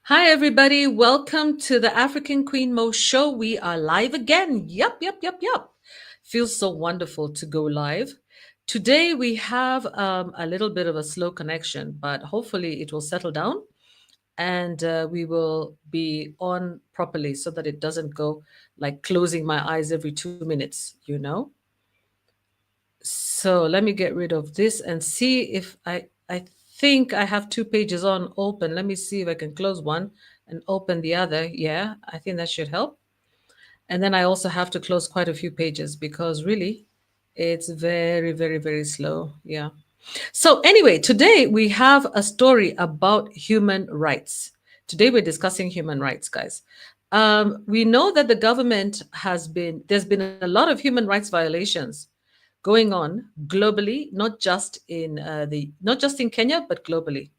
Hi, everybody. Welcome to the African Queen Mo Show. We are live again. Yup, yup, yup, yup. Feels so wonderful to go live. Today, we have a little bit of a slow connection, but hopefully, it will settle down and we will be on properly so that it doesn't go like closing my eyes every 2 minutes. So let me get rid of this and see if I think I have two pages on open. Let me see if I can close one and open the other. Yeah, I think that should help. And then I also have to close quite a few pages because really it's very, very, very slow. Yeah. So anyway, today we have a story about human rights. Today we're discussing human rights, guys. We know that the government there's been a lot of human rights violations going on globally, not just in Kenya, but globally.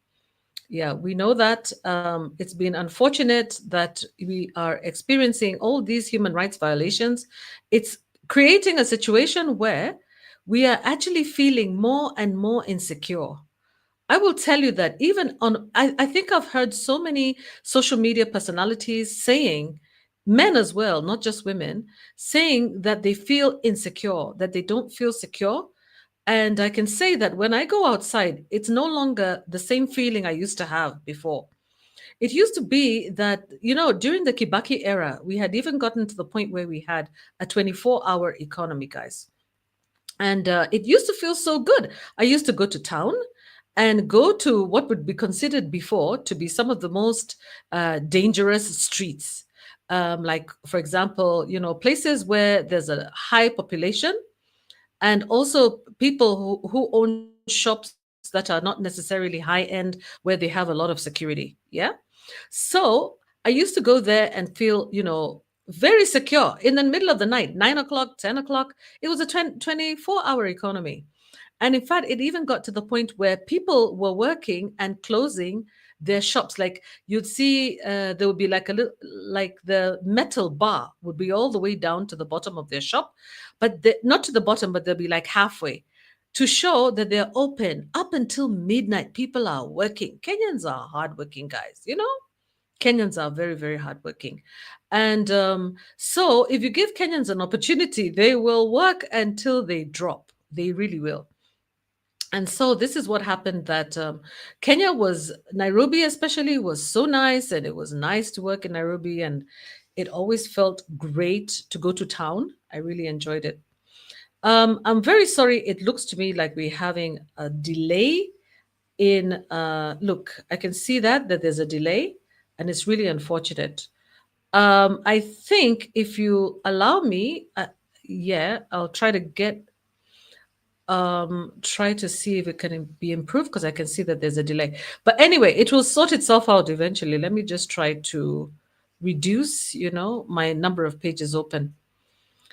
Yeah, we know that it's been unfortunate that we are experiencing all these human rights violations. It's creating a situation where we are actually feeling more and more insecure. I will tell you that I think I've heard so many social media personalities saying, men as well, not just women, saying that they feel insecure, that they don't feel secure. And I can say that when I go outside, it's no longer the same feeling I used to have before. It used to be that, during the Kibaki era, we had even gotten to the point where we had a 24-hour economy, guys. And it used to feel so good. I used to go to town and go to what would be considered before to be some of the most dangerous streets. Like, for example, places where there's a high population and also people who own shops that are not necessarily high end where they have a lot of security. Yeah. So I used to go there and feel, very secure in the middle of the night, 9 o'clock, 10 o'clock. It was a 24-hour economy. And in fact, it even got to the point where people were working and closing their shops. Like you'd see, there would be like a little, like the metal bar would be all the way down to the bottom of their shop, but not to the bottom, but they'll be like halfway to show that they're open up until midnight. People are working. Kenyans are hardworking guys. Kenyans are very, very hardworking. And so if you give Kenyans an opportunity, they will work until they drop. They really will. And so this is what happened that Nairobi especially was so nice, and it was nice to work in Nairobi, and it always felt great to go to town. I really enjoyed it. I'm very sorry. It looks to me like we're having a delay look, I can see that there's a delay, and it's really unfortunate. I think if you allow me, yeah, I'll try to see if it can be improved because I can see that there's a delay. But anyway, it will sort itself out eventually. Let me just try to reduce, my number of pages open.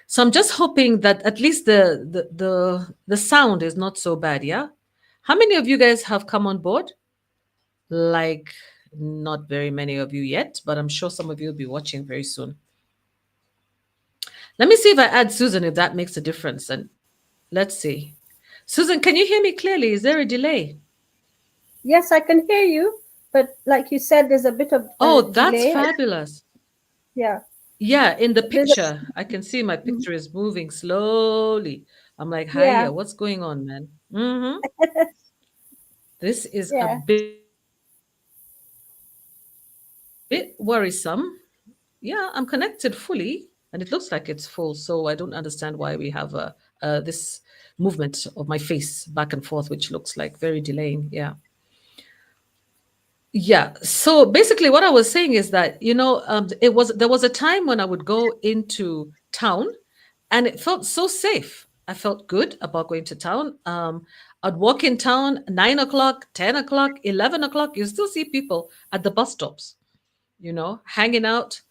So I'm just hoping that at least the sound is not so bad, yeah? How many of you guys have come on board? Like, not very many of you yet, but I'm sure some of you will be watching very soon. Let me see if I add Susan, if that makes a difference. And let's see. Susan, can you hear me clearly? Is there a delay? Yes, I can hear you, but like you said, there's a bit of Oh, a that's delay. fabulous. Yeah, Yeah, in the there's picture, I can see my picture is moving slowly. I'm like, hiya, yeah, what's going on, man? This is a yeah. bit worrisome. Yeah, I'm connected fully, and it looks like it's full. So I don't understand why we have this movement of my face back and forth, which looks like very delaying. Yeah. Yeah. So basically, what I was saying is that there was a time when I would go into town, and it felt so safe. I felt good about going to town. I'd walk in town 9 o'clock, 10 o'clock, 11 o'clock. You still see people at the bus stops, hanging out.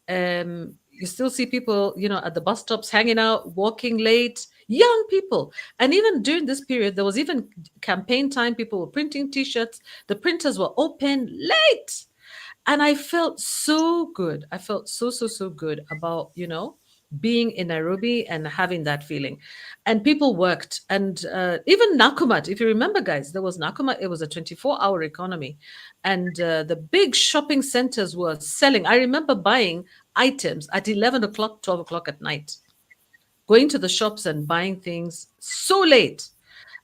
You still see people, at the bus stops hanging out, walking late, young people. And even during this period, there was even campaign time. People were printing T-shirts. The printers were open late. And I felt so good. I felt so, so, so good about, being in Nairobi and having that feeling. And people worked. And even Nakumat, if you remember, guys, there was Nakumat. It was a 24-hour economy. And the big shopping centers were selling. I remember buying items at 11 o'clock, 12 o'clock at night, going to the shops and buying things so late.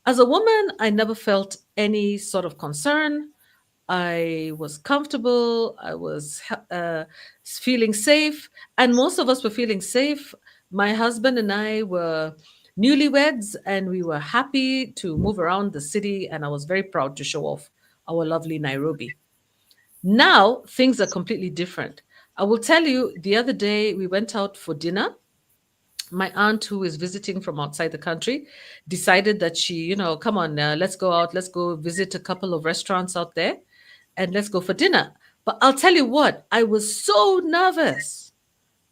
As a woman, I never felt any sort of concern. I was comfortable. I was feeling safe. And most of us were feeling safe. My husband and I were newlyweds and we were happy to move around the city. And I was very proud to show off our lovely Nairobi. Now things are completely different. I will tell you, the other day we went out for dinner. My aunt, who is visiting from outside the country, decided that she, come on, let's go out, let's go visit a couple of restaurants out there and let's go for dinner. But I'll tell you what, I was so nervous.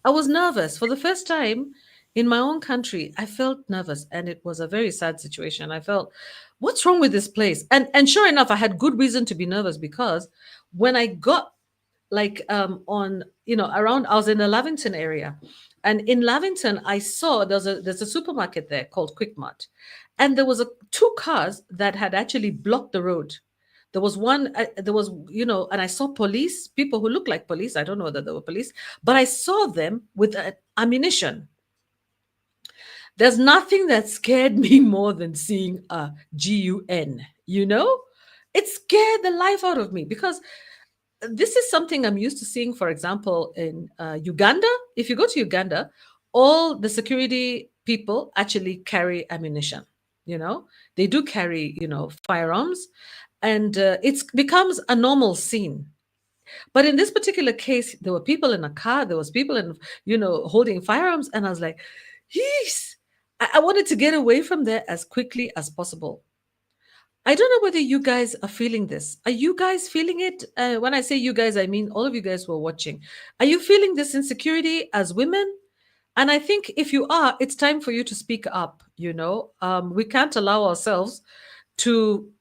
I was nervous for the first time in my own country. I felt nervous and it was a very sad situation. I felt, what's wrong with this place? And sure enough, I had good reason to be nervous because when I got like on around, I was in the Lavington area, and in Lavington I saw there's a supermarket there called Quick Mart, and there was two cars that had actually blocked the road. There was one, there was, and I saw police, people who looked like police. I don't know whether they were police, but I saw them with ammunition. There's nothing that scared me more than seeing a gun, It scared the life out of me because this is something I'm used to seeing, for example, in Uganda. If you go to Uganda, all the security people actually carry ammunition. They do carry, firearms, and it becomes a normal scene. But in this particular case, there were people in a car, there was people in, holding firearms, and I was like, yes, I wanted to get away from there as quickly as possible. I don't know whether you guys are feeling this. Are you guys feeling it? When I say you guys, I mean all of you guys who are watching. Are you feeling this insecurity as women? And I think if you are, it's time for you to speak up. We can't allow ourselves to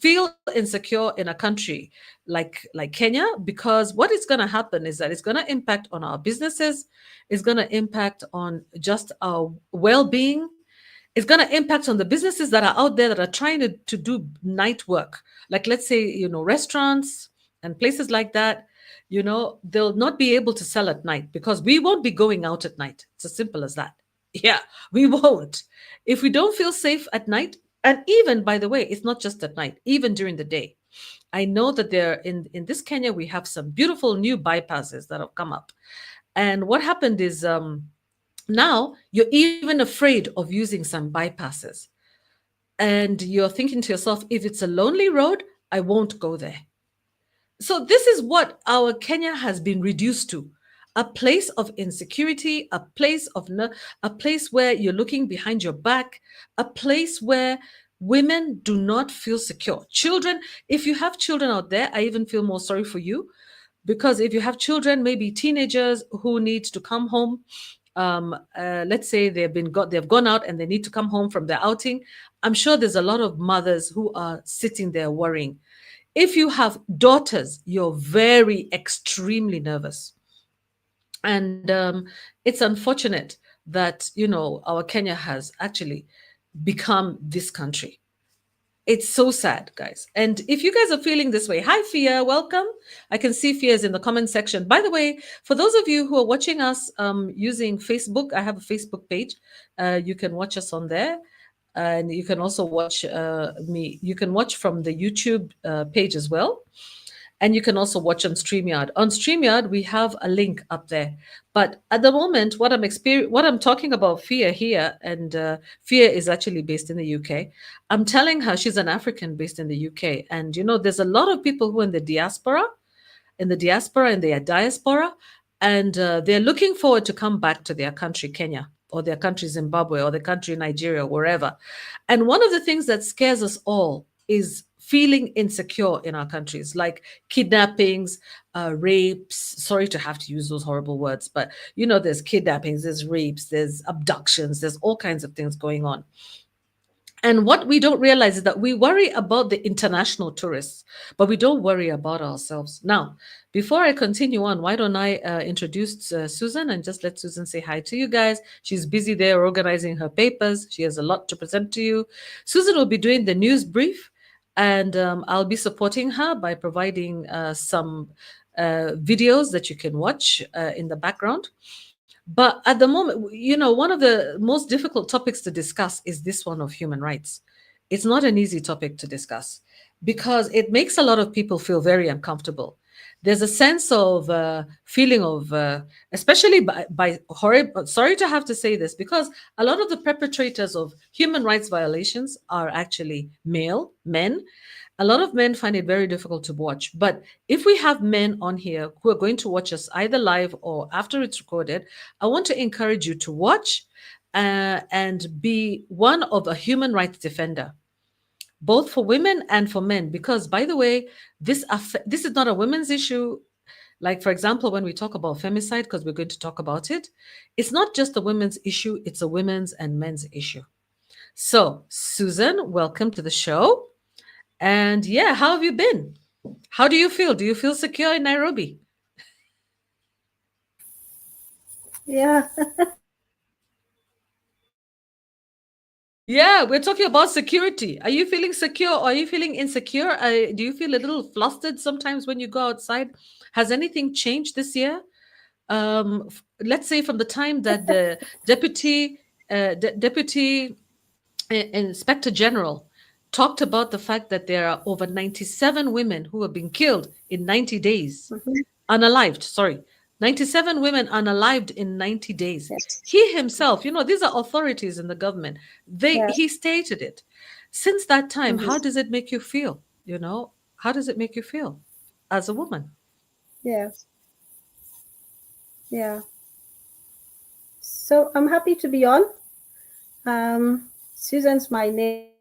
feel insecure in a country like Kenya, because what is going to happen is that it's going to impact on our businesses, it's going to impact on just our well-being. It's going to impact on the businesses that are out there that are trying to do night work. Like, let's say, restaurants and places like that, they'll not be able to sell at night because we won't be going out at night. It's as simple as that. Yeah, we won't. If we don't feel safe at night, and even, by the way, it's not just at night, even during the day. I know that in this Kenya, we have some beautiful new bypasses that have come up. And what happened is, now you're even afraid of using some bypasses. And you're thinking to yourself, if it's a lonely road, I won't go there. So this is what our Kenya has been reduced to. A place of insecurity, a place where you're looking behind your back, a place where women do not feel secure. Children, if you have children out there, I even feel more sorry for you, because if you have children, maybe teenagers who need to come home, let's say they've gone out and they need to come home from their outing. I'm sure there's a lot of mothers who are sitting there worrying. If you have daughters, you're very extremely nervous. And it's unfortunate that, our Kenya has actually become this country. It's so sad, guys. And if you guys are feeling this way, hi, Fia, welcome. I can see Fia's in the comment section. By the way, for those of you who are watching us using Facebook, I have a Facebook page. You can watch us on there. And you can also watch me. You can watch from the YouTube page as well. And you can also watch on StreamYard. On StreamYard, we have a link up there. But at the moment, what I'm talking about Fia here, and Fia is actually based in the UK. I'm telling her she's an African based in the UK. And, there's a lot of people who are in the diaspora, and they're looking forward to come back to their country, Kenya, or their country, Zimbabwe, or their country, Nigeria, wherever. And one of the things that scares us all is feeling insecure in our countries, like kidnappings, rapes. Sorry to have to use those horrible words, but there's kidnappings, there's rapes, there's abductions, there's all kinds of things going on. And what we don't realize is that we worry about the international tourists, but we don't worry about ourselves. Now, before I continue on, why don't I introduce Susan and just let Susan say hi to you guys? She's busy there organizing her papers. She has a lot to present to you. Susan will be doing the news brief, and I'll be supporting her by providing some videos that you can watch in the background. But at the moment, one of the most difficult topics to discuss is this one of human rights. It's not an easy topic to discuss because it makes a lot of people feel very uncomfortable. There's a sense of feeling of, especially by horrible, sorry to have to say this, because a lot of the perpetrators of human rights violations are actually male, men. A lot of men find it very difficult to watch. But if we have men on here who are going to watch us either live or after it's recorded, I want to encourage you to watch and be one of a human rights defender, both for women and for men. Because, by the way, this is not a women's issue. Like, for example, when we talk about femicide, because we're going to talk about it, it's not just a women's issue, it's a women's and men's issue. So, Susan, welcome to the show. And yeah, how have you been? How do you feel? Do you feel secure in Nairobi? Yeah. Yeah, we're talking about security. Are you feeling secure or are you feeling insecure? Do you feel a little flustered sometimes when you go outside? Has anything changed this year? Let's say from the time that the deputy inspector general talked about the fact that there are over 97 women who have been killed in 90 days. Mhm. Unalived, sorry. 97 women unalived in 90 days. Yes. He himself, these are authorities in the government. Yeah. He stated it. Since that time, Mhm. how does it make you feel? How does it make you feel as a woman? Yeah. Yeah. So I'm happy to be on. Susan's my name.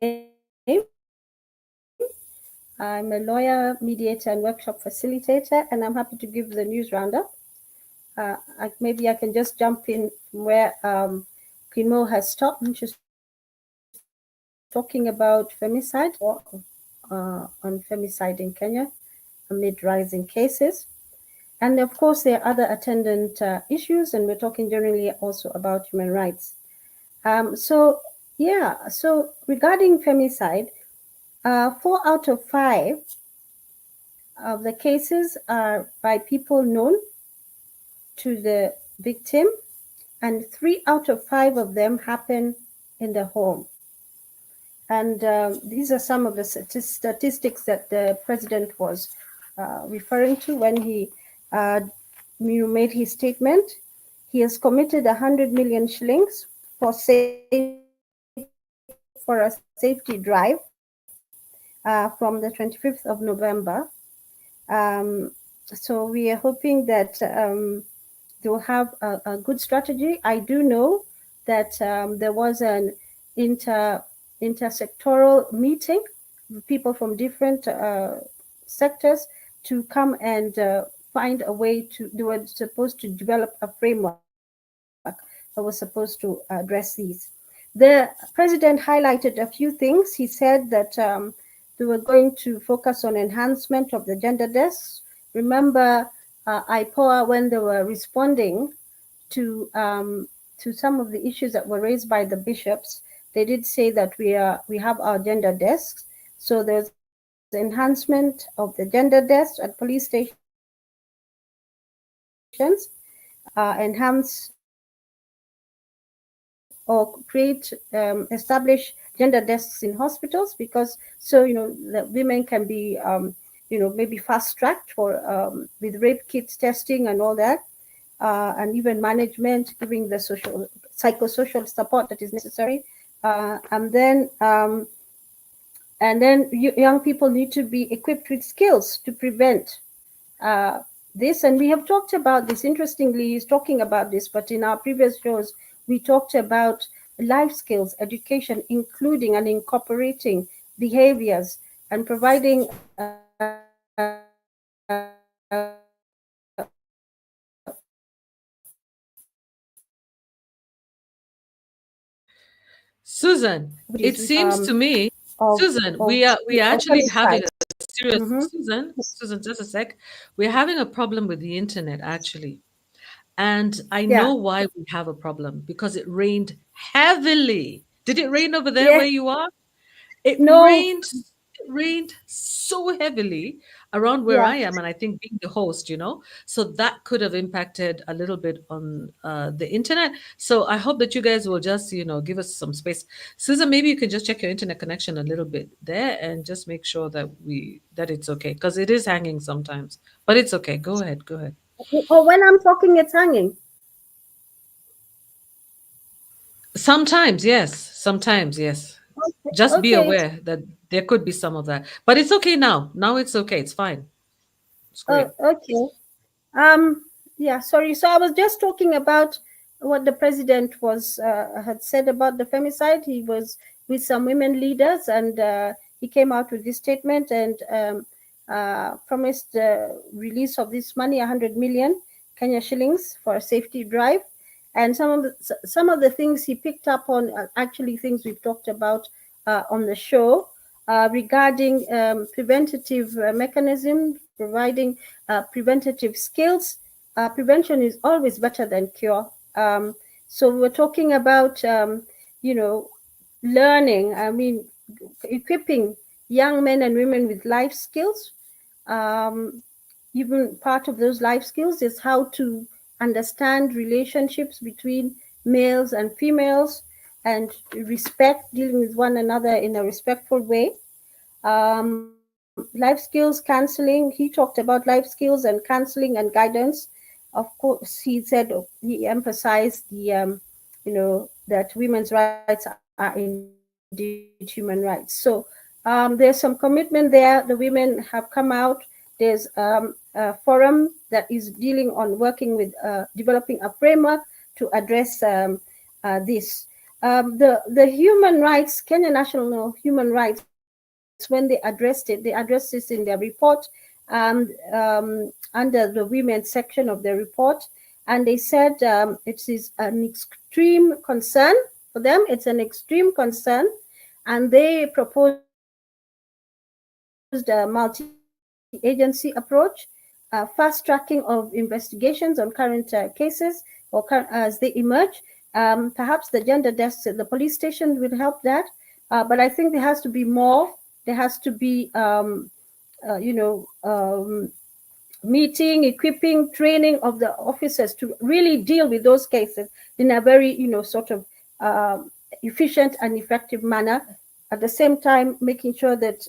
I'm a lawyer, mediator, and workshop facilitator, and I'm happy to give the news roundup. Maybe I can just jump in from where Queen Mo has stopped. She's talking about femicide on femicide in Kenya amid rising cases. And of course, there are other attendant issues, and we're talking generally also about human rights. So regarding femicide, 4 out of 5 of the cases are by people known to the victim, and 3 out of 5 of them happen in the home. And these are some of the statistics that the president was referring to when he made his statement. He has committed 100 million shillings for a safety drive from the 25th of November. So we are hoping that they will have a good strategy. I do know that there was an intersectoral meeting with people from different sectors to come and find a way to. They were supposed to develop a framework that was supposed to address these. The president highlighted a few things. He said that they were going to focus on enhancement of the gender desks. Remember, IPOA, when they were responding to some of the issues that were raised by the bishops, they did say that we have our gender desks. So there's enhancement of the gender desks at police stations, enhance or create, establish gender desks in hospitals, because the women can be maybe fast tracked for with rape kits testing and all that, and even management, giving the psychosocial support that is necessary, and then young people need to be equipped with skills to prevent uh, this. And we have talked about this. Interestingly, he's talking about this, but in our previous shows, we talked about life skills, education, including and incorporating behaviors and providing Susan, it seems to me, Susan, we are actually having a femicide. serious Mm-hmm. Susan, just a sec. We're having a problem with the internet actually. And I know Yeah. why we have a problem because it rained heavily. Did it rain over there where you Yeah. are? It rained No. it rained so heavily around where I am, Yeah. and I think being the host, so that could have impacted a little bit on the internet. So I hope that you guys will just, give us some space. Susan, maybe you can just check your internet connection a little bit there and just make sure that it's okay because it is hanging sometimes, but it's okay. Go ahead, go ahead. Or when I'm talking, it's hanging. Sometimes, yes. Sometimes, yes. Just be Okay. aware that there could be some of that, but it's okay now. Now it's okay. It's fine. It's great. Okay. Yeah, sorry. So I was just talking about what the president was had said about the femicide. He was with some women leaders, and he came out with this statement and promised the release of this money, 100 million Kenya shillings, for a safety drive. And some of the things he picked up on are actually things we've talked about on the show regarding preventative mechanism, providing preventative skills. Prevention is always better than cure. So we're talking about, you know, learning. I mean, equipping young men and women with life skills. Um, Even part of those life skills is how to understand relationships between males and females and respect, dealing with one another in a respectful way. Life skills counseling. He talked about life skills and counseling and guidance. Of course, he said he emphasized that women's rights are indeed human rights. So there's some commitment there. The women have come out. There's a forum that is dealing on working with developing a framework to address this. The human rights, Kenya National Human Rights, when they addressed this in their report and under the women's section of their report, and they said it is an extreme concern for them. It's an extreme concern, and they proposed a multi-agency approach, fast tracking of investigations on current cases or as they emerge. Perhaps the gender desks at the police station will help that. But I think there has to be more. There has to be, meeting, equipping, training of the officers to really deal with those cases in a very, sort of efficient and effective manner. At the same time, making sure that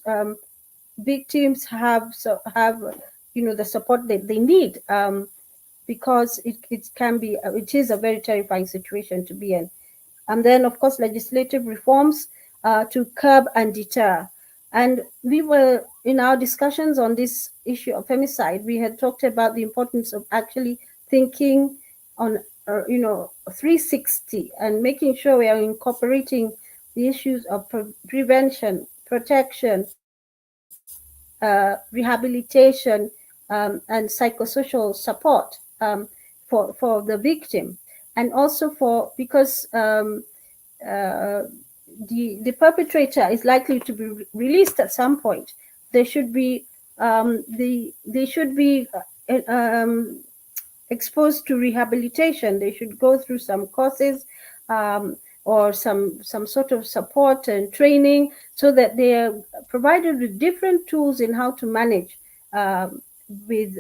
victims have the support that they need, because it is a very terrifying situation to be in. And then, of course, legislative reforms to curb and deter. And we were, in our discussions on this issue of femicide, we had talked about the importance of actually thinking on, 360, and making sure we are incorporating the issues of prevention, protection, rehabilitation, and psychosocial support for the victim, and also for because the perpetrator is likely to be released at some point. They should be they should be exposed to rehabilitation. They should go through some courses, or some sort of support and training, so that they are provided with different tools in how to manage with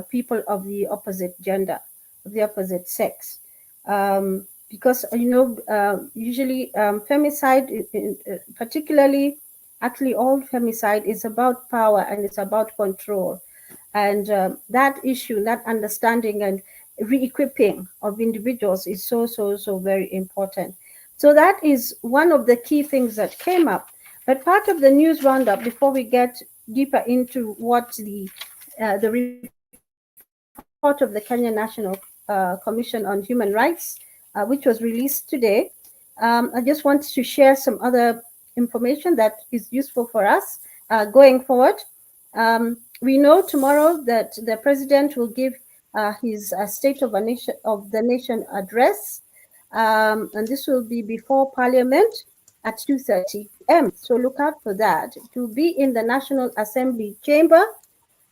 people of the opposite gender, of the opposite sex. Because usually femicide, particularly, actually all femicide is about power and it's about control. And that issue, that understanding and re-equipping of individuals is so very important. So that is one of the key things that came up. But part of the news roundup, before we get deeper into what the report of the Kenya National Commission on Human Rights, which was released today, I just wanted to share some other information that is useful for us going forward. We know tomorrow that the president will give his State of the Nation address, and this will be before Parliament. at 2:30 p.m. So look out for that. To be in the National Assembly chamber,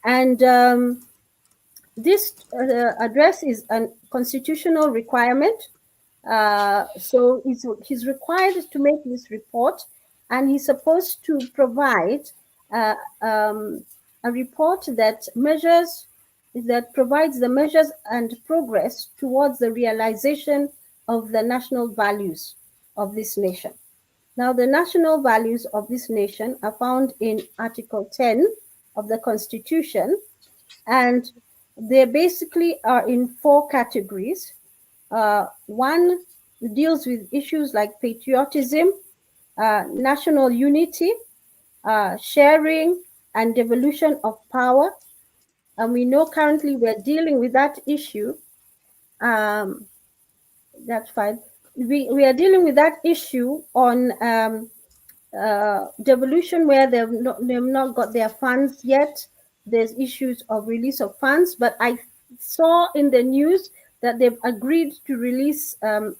and this address is a constitutional requirement. So he's required to make this report, and he's supposed to provide uh, um, a report that provides the measures and progress towards the realization of the national values of this nation. Now, the national values of this nation are found in Article 10 of the Constitution, and they basically are in four categories. One deals with issues like patriotism, national unity, sharing, and devolution of power. And we know currently we're dealing with that issue. Um, that's fine. We are dealing with that issue on devolution, where they've not got their funds yet. There's issues of release of funds, but I saw in the news that they've agreed to release a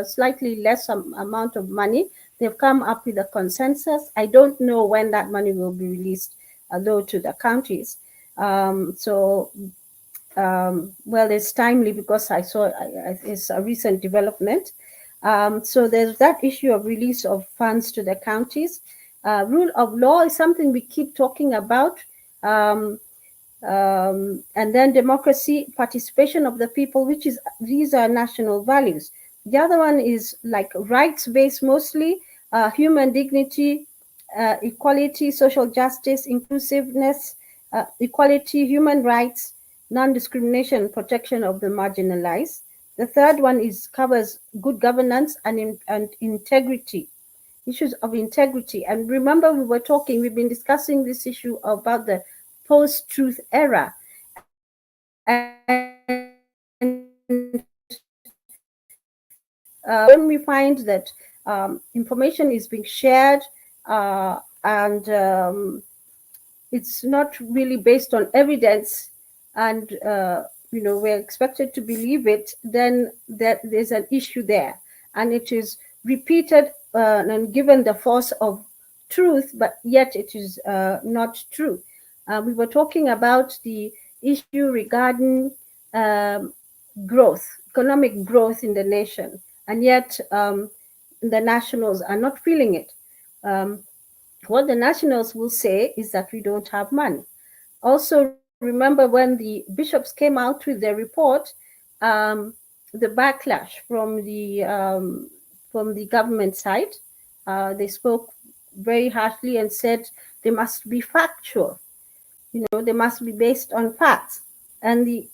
slightly less amount of money. They've come up with a consensus. I don't know when that money will be released, though, to the counties. Well, it's timely because I saw it's a recent development. So there's that issue of release of funds to the counties. Rule of law is something we keep talking about. And then democracy, participation of the people, these are national values. The other one is like rights-based mostly, human dignity, equality, social justice, inclusiveness, equality, human rights, non-discrimination, protection of the marginalized. The third one covers good governance and integrity, issues of integrity. And remember, we've been discussing this issue about the post-truth era. And when we find that information is being shared and it's not really based on evidence, and we're expected to believe it, then there's an issue there, and it is repeated and given the force of truth, but yet it is not true. We were talking about the issue regarding growth, economic growth in the nation, and yet the nationals are not feeling it. What the nationals will say is that we don't have money. Also, remember when the bishops came out with their report, the backlash from the government side. They spoke very harshly and said they must be factual. They must be based on facts. And the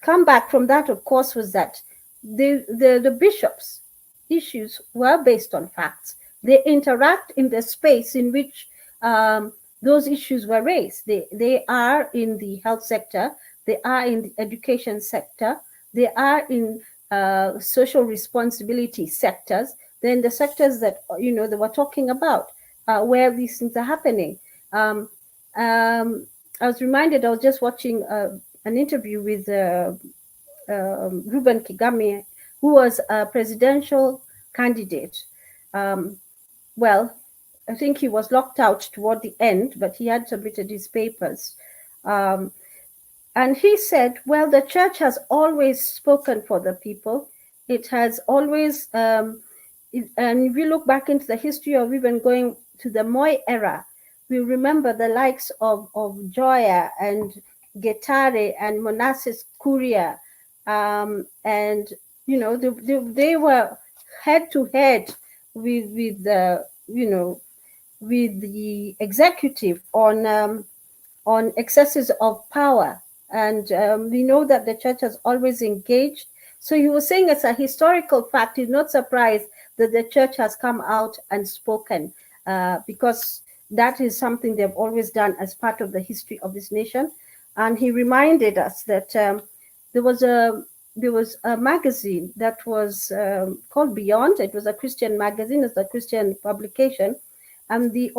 comeback from that, of course, was that the bishops' issues were based on facts. They interact in the space in which those issues were raised. They are in the health sector, they are in the education sector, they are in social responsibility sectors. They're in the sectors that they were talking about, where these things are happening. I was reminded, I was just watching an interview with Ruben Kigame, who was a presidential candidate. Well, I think he was locked out toward the end, but he had submitted his papers. And he said, well, the church has always spoken for the people. It has always, and if you look back into the history of even going to the Moi era, we remember the likes of Joya and Getare and Monassis Kuria. And, they were head to head with the, with the executive on excesses of power. And we know that the church has always engaged. So he was saying, it's a historical fact. He's not surprised that the church has come out and spoken, because that is something they've always done as part of the history of this nation. And he reminded us that there was a magazine that was called Beyond. It was a Christian magazine, it's a Christian publication, and the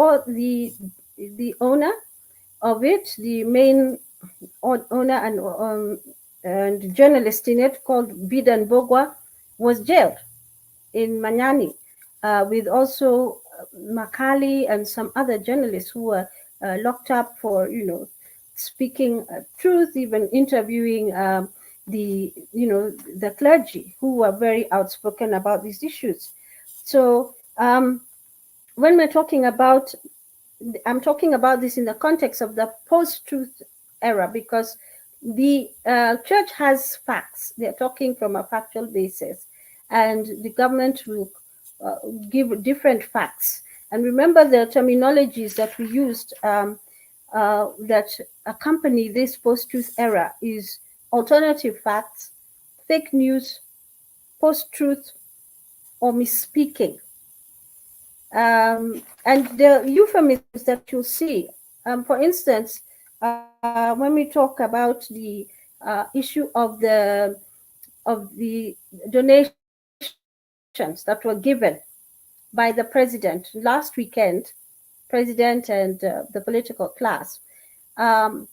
owner of it, the main owner and journalist in it, called Bidan Bogwa, was jailed in Manyani. with also Macaulay and some other journalists who were locked up for, speaking truth, even interviewing the clergy who were very outspoken about these issues. So when we're talking about, I'm talking about this in the context of the post-truth era, because the church has facts. They're talking from a factual basis, and the government will give different facts. And remember the terminologies that we used that accompany this post-truth era is alternative facts, fake news, post-truth, or misspeaking. And the euphemisms that you'll see, for instance, when we talk about the issue of the donations that were given by the president last weekend, president and the political class. Um,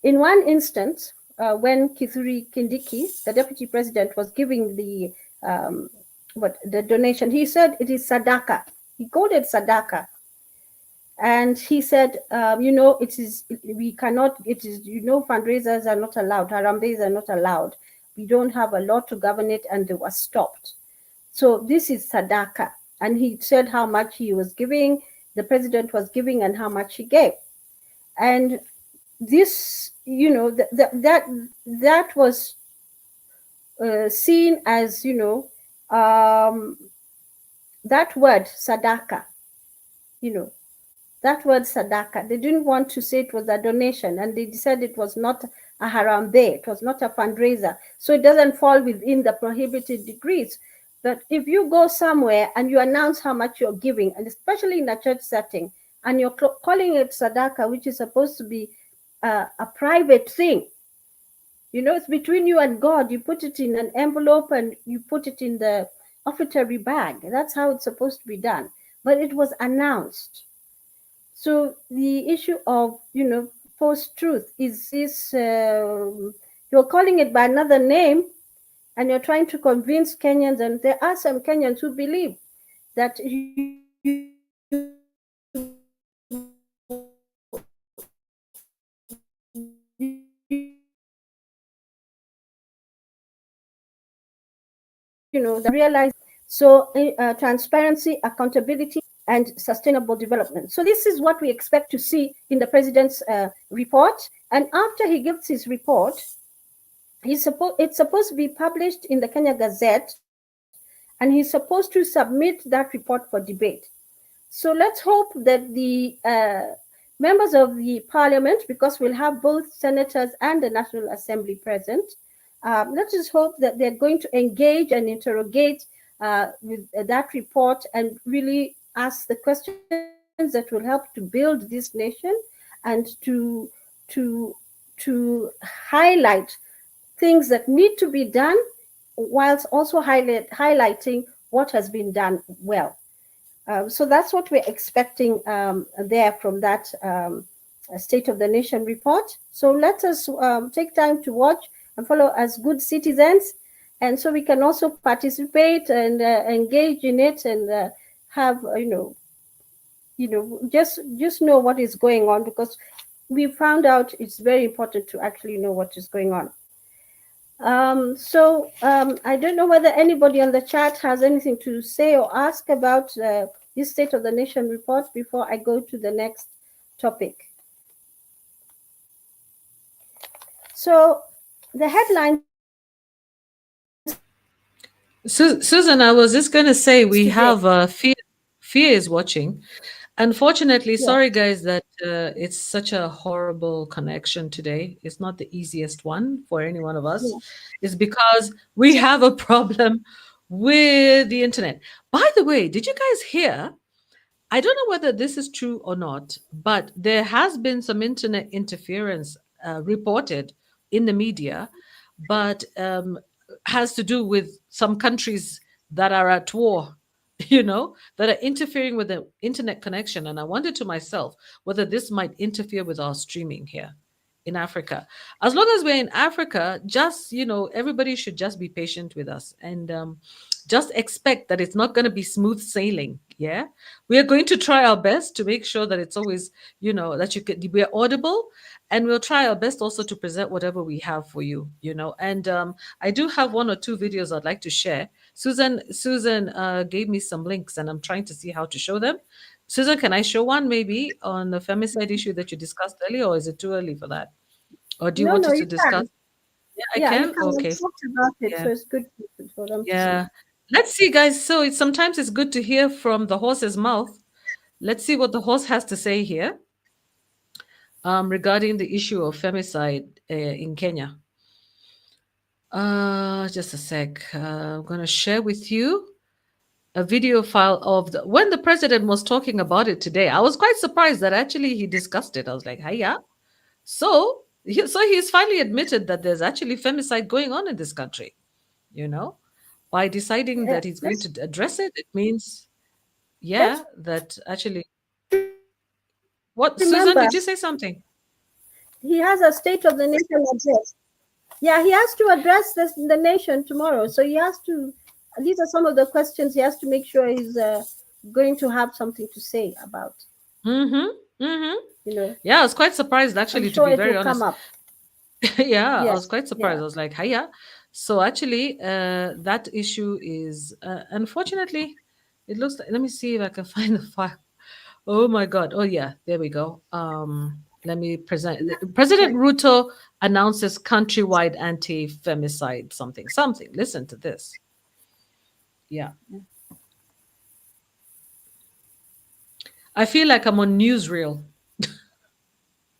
in one instance, when Kithuri Kindiki, the deputy president, was giving the donation, he said it is sadaka. He called it sadaka, and he said, it is, we cannot. It is, fundraisers are not allowed, harambes are not allowed. We don't have a law to govern it, and they were stopped. So this is sadaka, and he said how much he was giving, the president was giving, and how much he gave, and this, that was seen as, that word sadaka, you know, that word sadaka. They didn't want to say it was a donation, and they said it was not a harambe, it was not a fundraiser. So it doesn't fall within the prohibited degrees. But if you go somewhere and you announce how much you're giving, and especially in a church setting, and you're calling it sadaka, which is supposed to be a private thing, it's between you and God. You put it in an envelope and you put it in the offertory bag. That's how it's supposed to be done. But it was announced. So the issue of, post-truth is this, you're calling it by another name, and you're trying to convince Kenyans, and there are some Kenyans who believe that that realize. So transparency, accountability, and sustainable development. So this is what we expect to see in the president's report. And after he gives his report, it's supposed to be published in the Kenya Gazette, and he's supposed to submit that report for debate. So let's hope that the members of the parliament, because we'll have both senators and the National Assembly present, let's just hope that they're going to engage and interrogate with that report and really ask the questions that will help to build this nation, and to highlight things that need to be done, whilst also highlighting what has been done well. So that's what we're expecting there from that State of the Nation report. So let us take time to watch and follow as good citizens, and so we can also participate and engage in it, and have just know what is going on, because we found out it's very important to actually know what is going on. I don't know whether anybody on the chat has anything to say or ask about this State of the Nation report before I go to the next topic. So the headlines Susan, I was just going to say we today. have Fear is watching. Unfortunately, Yeah. sorry guys that it's such a horrible connection today. It's not the easiest one for any one of us. Yeah. It's because we have a problem with the internet. By the way, did you guys hear? I don't know whether this is true or not, but there has been some internet interference reported in the media, but has to do with some countries that are at war, that are interfering with the internet connection. And I wondered to myself whether this might interfere with our streaming here in Africa. As long as we're in Africa, just, everybody should just be patient with us. And just expect that it's not going to be smooth sailing. Yeah, we are going to try our best to make sure that it's always, that we're audible, and we'll try our best also to present whatever we have for you. And I do have one or two videos I'd like to share. Susan gave me some links, and I'm trying to see how to show them. Susan, can I show one maybe on the femicide issue that you discussed earlier, or is it too early for that? Or do you No, want no, us to you discuss? can. Yeah, I Yeah, you can. can. Okay. We talked about it, Yeah. so it's good for them to see. Yeah. Let's see, guys. So sometimes it's good to hear from the horse's mouth. Let's see what the horse has to say here regarding the issue of femicide in Kenya. Just a sec. I'm going to share with you a video file of when the president was talking about it today. I was quite surprised that actually he discussed it. I was like, hey, yeah. So he's finally admitted that there's actually femicide going on in this country. You know, by deciding that he's going Let's to address it, it means, let's yeah, that actually. remember What, Susan? Did you say something? he has a State of the Nation address. Yeah, he has to address the nation tomorrow. So he has to. These are some of the questions he has to make sure he's going to have something to say about. Mm-hmm. Mm-hmm. You know, Yeah, I was quite surprised I'm actually, to sure be it very will come honest. up. Yeah, I was Yes, quite surprised. yeah. I was like, hiya. So actually, that issue is unfortunately, it looks like. Let me see if I can find the file. Oh my God. Oh yeah, there we go. Let me present. President Ruto announces countrywide anti-femicide something. Listen to this. Yeah. I feel like I'm on newsreel.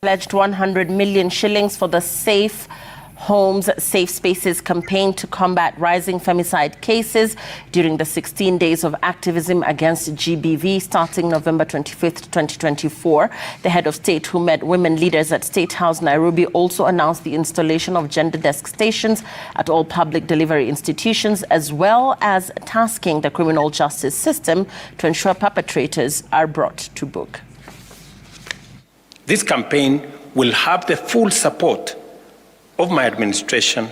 Pledged 100 million shillings for the Safe Homes, Safe Spaces campaign to combat rising femicide cases during the 16 days of activism against GBV starting November 25th, 2024. The head of state, who met women leaders at State House, Nairobi, also announced the installation of gender desk stations at all public delivery institutions, as well as tasking the criminal justice system to ensure perpetrators are brought to book. This campaign will have the full support of my administration,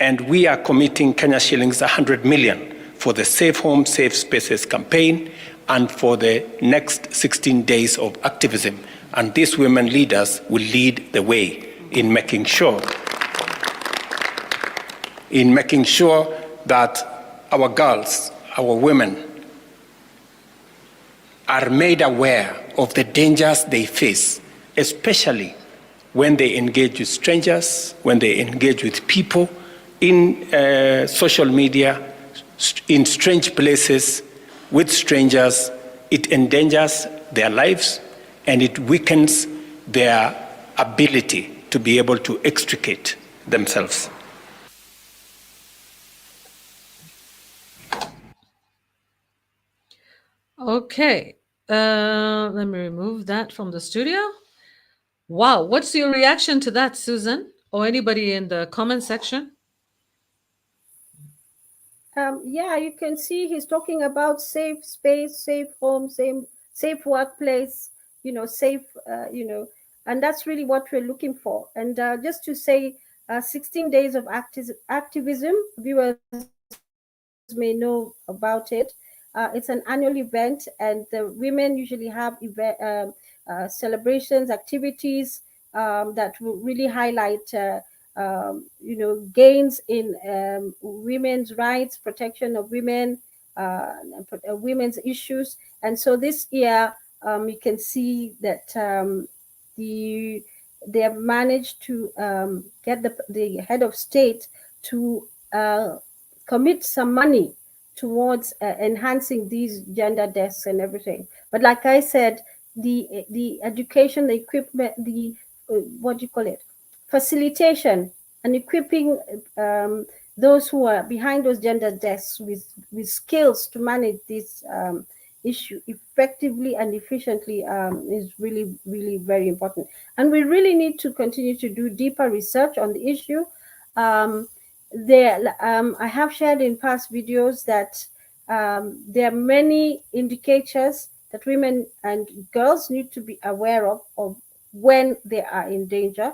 and we are committing Kenya shillings 100 million for the Safe Home, Safe Spaces campaign and for the next 16 days of activism. And these women leaders will lead the way in making sure that our girls, our women, are made aware of the dangers they face, especially when they engage with strangers, when they engage with people in social media, in strange places, with strangers. It endangers their lives and it weakens their ability to be able to extricate themselves. Okay. Let me remove that from the studio. Wow. What's your reaction to that, Susan? Or anybody in the comment section? Yeah, you can see he's talking about safe space, safe home, safe workplace, safe, and that's really what we're looking for. And just to say, 16 days of activism, viewers may know about it. It's an annual event, and the women usually have celebrations, activities that will really highlight, gains in women's rights, protection of women, women's issues. And so this year, you can see that they have managed to get the head of state to commit some money towards enhancing these gender desks and everything. But like I said, the education, the equipment, the what do you call it, facilitation and equipping those who are behind those gender desks with skills to manage this issue effectively and efficiently is really, really very important. And we really need to continue to do deeper research on the issue. I have shared in past videos that there are many indicators that women and girls need to be aware of when they are in danger,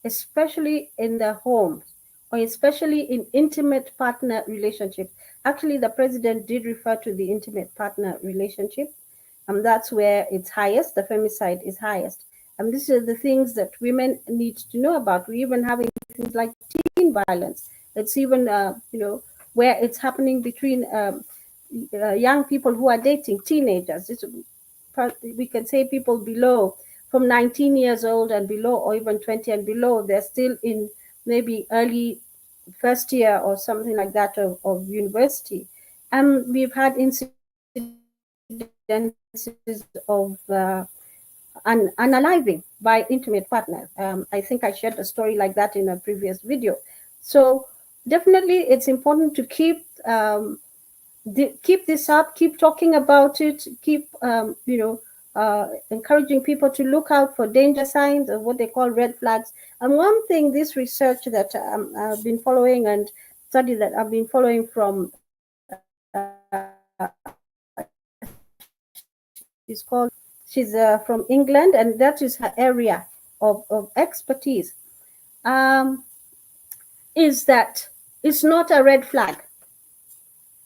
especially in their homes or especially in intimate partner relationships. Actually, the president did refer to the intimate partner relationship. That's where it's highest. The femicide is highest. And these are the things that women need to know about. We even having things like teen violence. It's even, where it's happening between young people who are dating, teenagers. We can say people below, from 19 years old and below, or even 20 and below, they're still in maybe early first year or something like that of university. We've had incidences of unaliving by intimate partners. I think I shared a story like that in a previous video. So definitely it's important to keep this up, keep talking about it, keep encouraging people to look out for danger signs or what they call red flags. And one thing, this research that I've been following and study that I've been following from she's from England, and that is her area of expertise, is that it's not a red flag,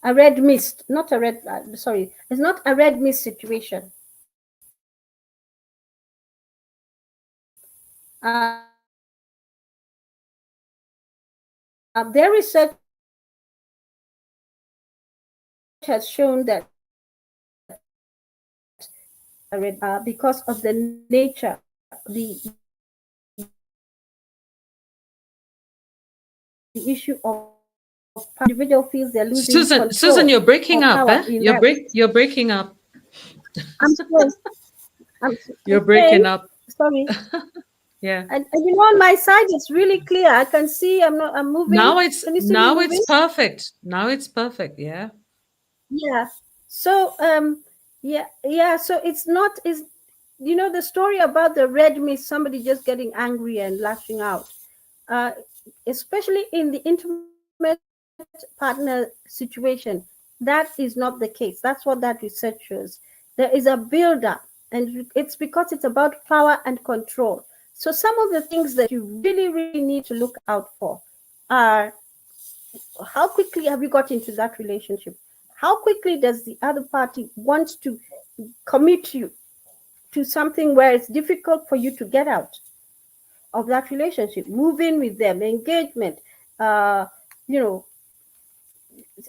a red mist, not a red flag, sorry, it's not a red mist situation. Their research has shown that because of the nature, the issue of individual feels they're losing control. Susan, you're breaking up. You're breaking up. I'm sorry. You're breaking up. Sorry. Yeah. And on my side, it's really clear. I can see I'm moving. Now it's perfect. Now it's perfect. Yeah. Yeah. So yeah. So it's not the story about the red mist, somebody just getting angry and lashing out, especially in the intimate partner situation. That is not the case. That's what that research shows. There is a build-up, and it's because it's about power and control. So some of the things that you really, really need to look out for are: how quickly have you got into that relationship? How quickly does the other party want to commit you to something where it's difficult for you to get out of that relationship? Move in with them, engagement,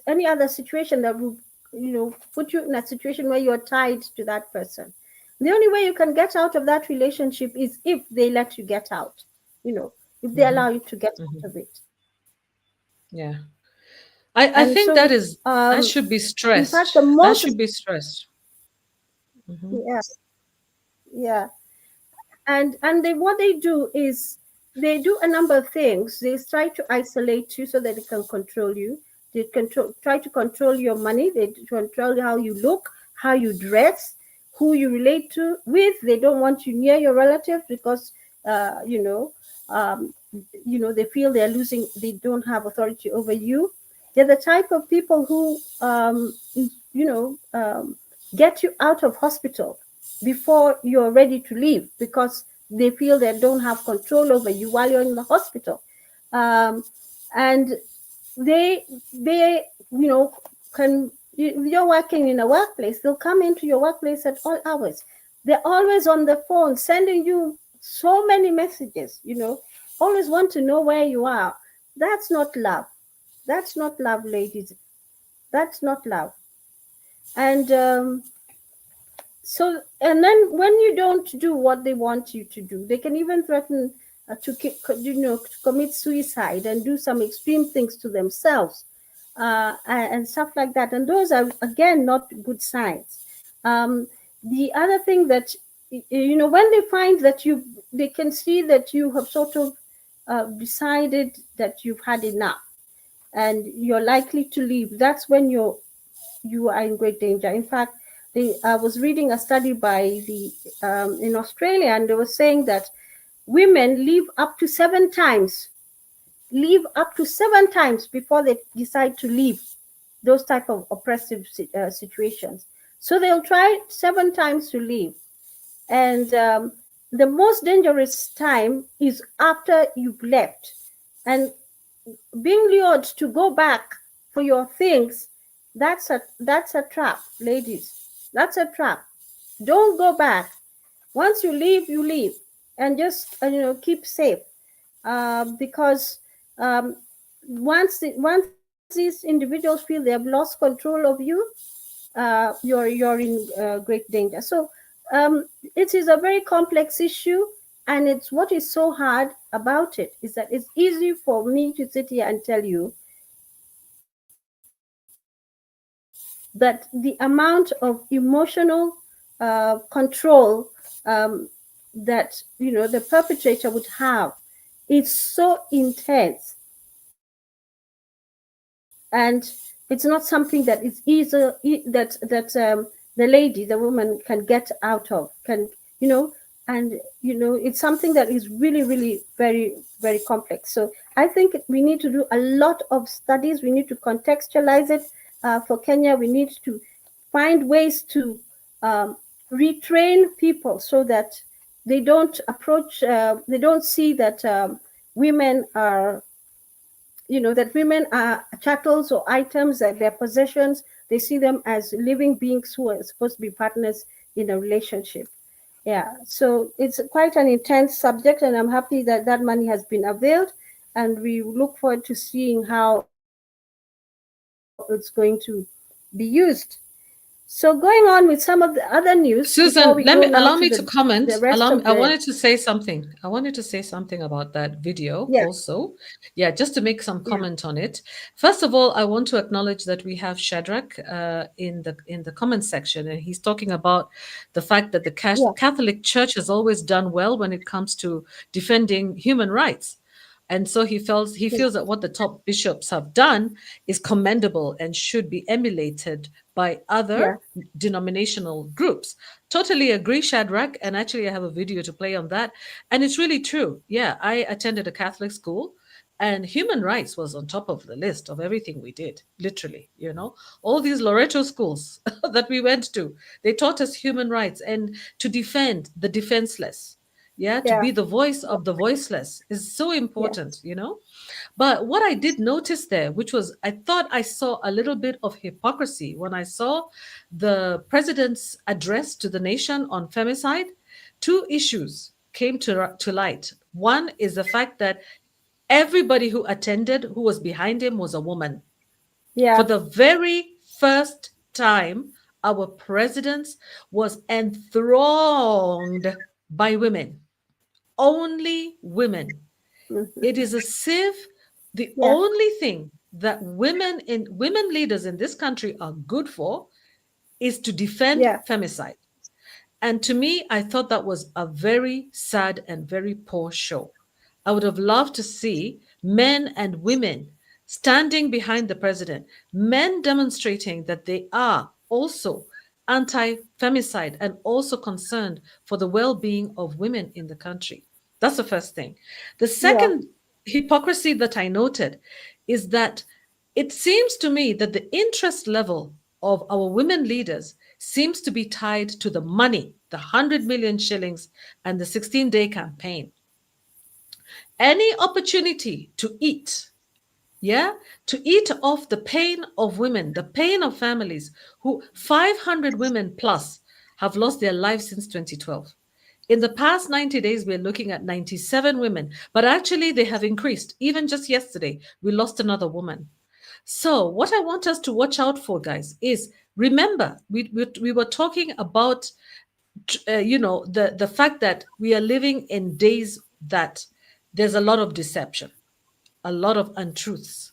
any other situation that will, put you in a situation where you're tied to that person. The only way you can get out of that relationship is if they let you get out, if they allow you to get out of it. Yeah. I think so, that should be stressed. In fact, that should be stressed. Yeah. And what they do is they do a number of things. They try to isolate you so that they can control you. They try to control your money. They control how you look, how you dress, who you relate with. They don't want you near your relatives because they feel they don't have authority over you. They're the type of people who get you out of hospital before you're ready to leave, because they feel they don't have control over you while you're in the hospital. And they can, you're working in a workplace, they'll come into your workplace at all hours. They're always on the phone sending you so many messages, always want to know where you are. That's not love. That's not love, ladies. That's not love. And and then when you don't do what they want you to do, they can even threaten to commit suicide and do some extreme things to themselves, and stuff like that. And those are, again, not good signs. The other thing that, when they find that they can see that you have sort of decided that you've had enough and you're likely to leave, that's when you are in great danger. In fact, I was reading a study by in Australia, and they were saying that women leave up to 7 times before they decide to leave those type of oppressive situations. So they'll try 7 times to leave. And the most dangerous time is after you've left. And being lured to go back for your things, that's a trap, ladies. That's a trap. Don't go back. Once you leave, you leave, and just keep safe, because um, once these individuals feel they have lost control of you, you're in great danger. So it is a very complex issue, and it's what is so hard about it is that it's easy for me to sit here and tell you that the amount of emotional control that the perpetrator would have is so intense, and it's not something that is that the lady, the woman, can get out of, can and it's something that is really, really very, very complex. So I think we need to do a lot of studies. We need to contextualize it for Kenya. We need to find ways to retrain people so that they don't approach, they don't see that women are that women are chattels or items, that they're possessions. They see them as living beings who are supposed to be partners in a relationship. Yeah, so it's quite an intense subject, and I'm happy that that money has been availed, and we look forward to seeing how it's going to be used. So going on with some of the other news before we go now to Susan, let me allow the me to rest of comment. the I wanted to say something. I wanted to say something about that video yeah also. Yeah, just to make some yeah comment on it. First of all, I want to acknowledge that we have Shadrach in the comment section, and he's talking about the fact that the yeah Catholic Church has always done well when it comes to defending human rights. And so he yeah feels that what the top bishops have done is commendable and should be emulated by yeah other denominational groups. Totally agree, Shadrach. And actually, I have a video to play on that. And it's really true. Yeah, I attended a Catholic school, and human rights was on top of the list of everything we did, literally. All these Loreto schools that we went to, they taught us human rights and to defend the defenseless. Yeah, to yeah be the voice of the voiceless is so yes important. But what I did notice there, which was, I thought I saw a little bit of hypocrisy when I saw the president's address to the nation on femicide. Two issues came to light. One is the fact that everybody who attended, who was behind him, was a woman. For yeah the very first time, our president was enthroned by women, only women. mhm, It is as if the yeah only thing that women leaders in this country are good for is to defend yeah femicide. And to me, I thought that was a very sad and very poor show. I would have loved to see men and women standing behind the president, men demonstrating that they are also anti femicide and also concerned for the well being of women in the country. That's the first thing. The yeah second hypocrisy that I noted is that it seems to me that the interest level of our women leaders seems to be tied to the money, the 100 million shillings, and the 16-day campaign. Any opportunity to eat, yeah, to eat off the pain of women, the pain of families who 500 women plus have lost their lives since 2012. In the past 90 days, we're looking at 97 women, but actually they have increased. Even just yesterday, we lost another woman. So, what I want us to watch out for, guys, is remember we were talking about the fact that we are living in days that there's a lot of deception, a lot of untruths.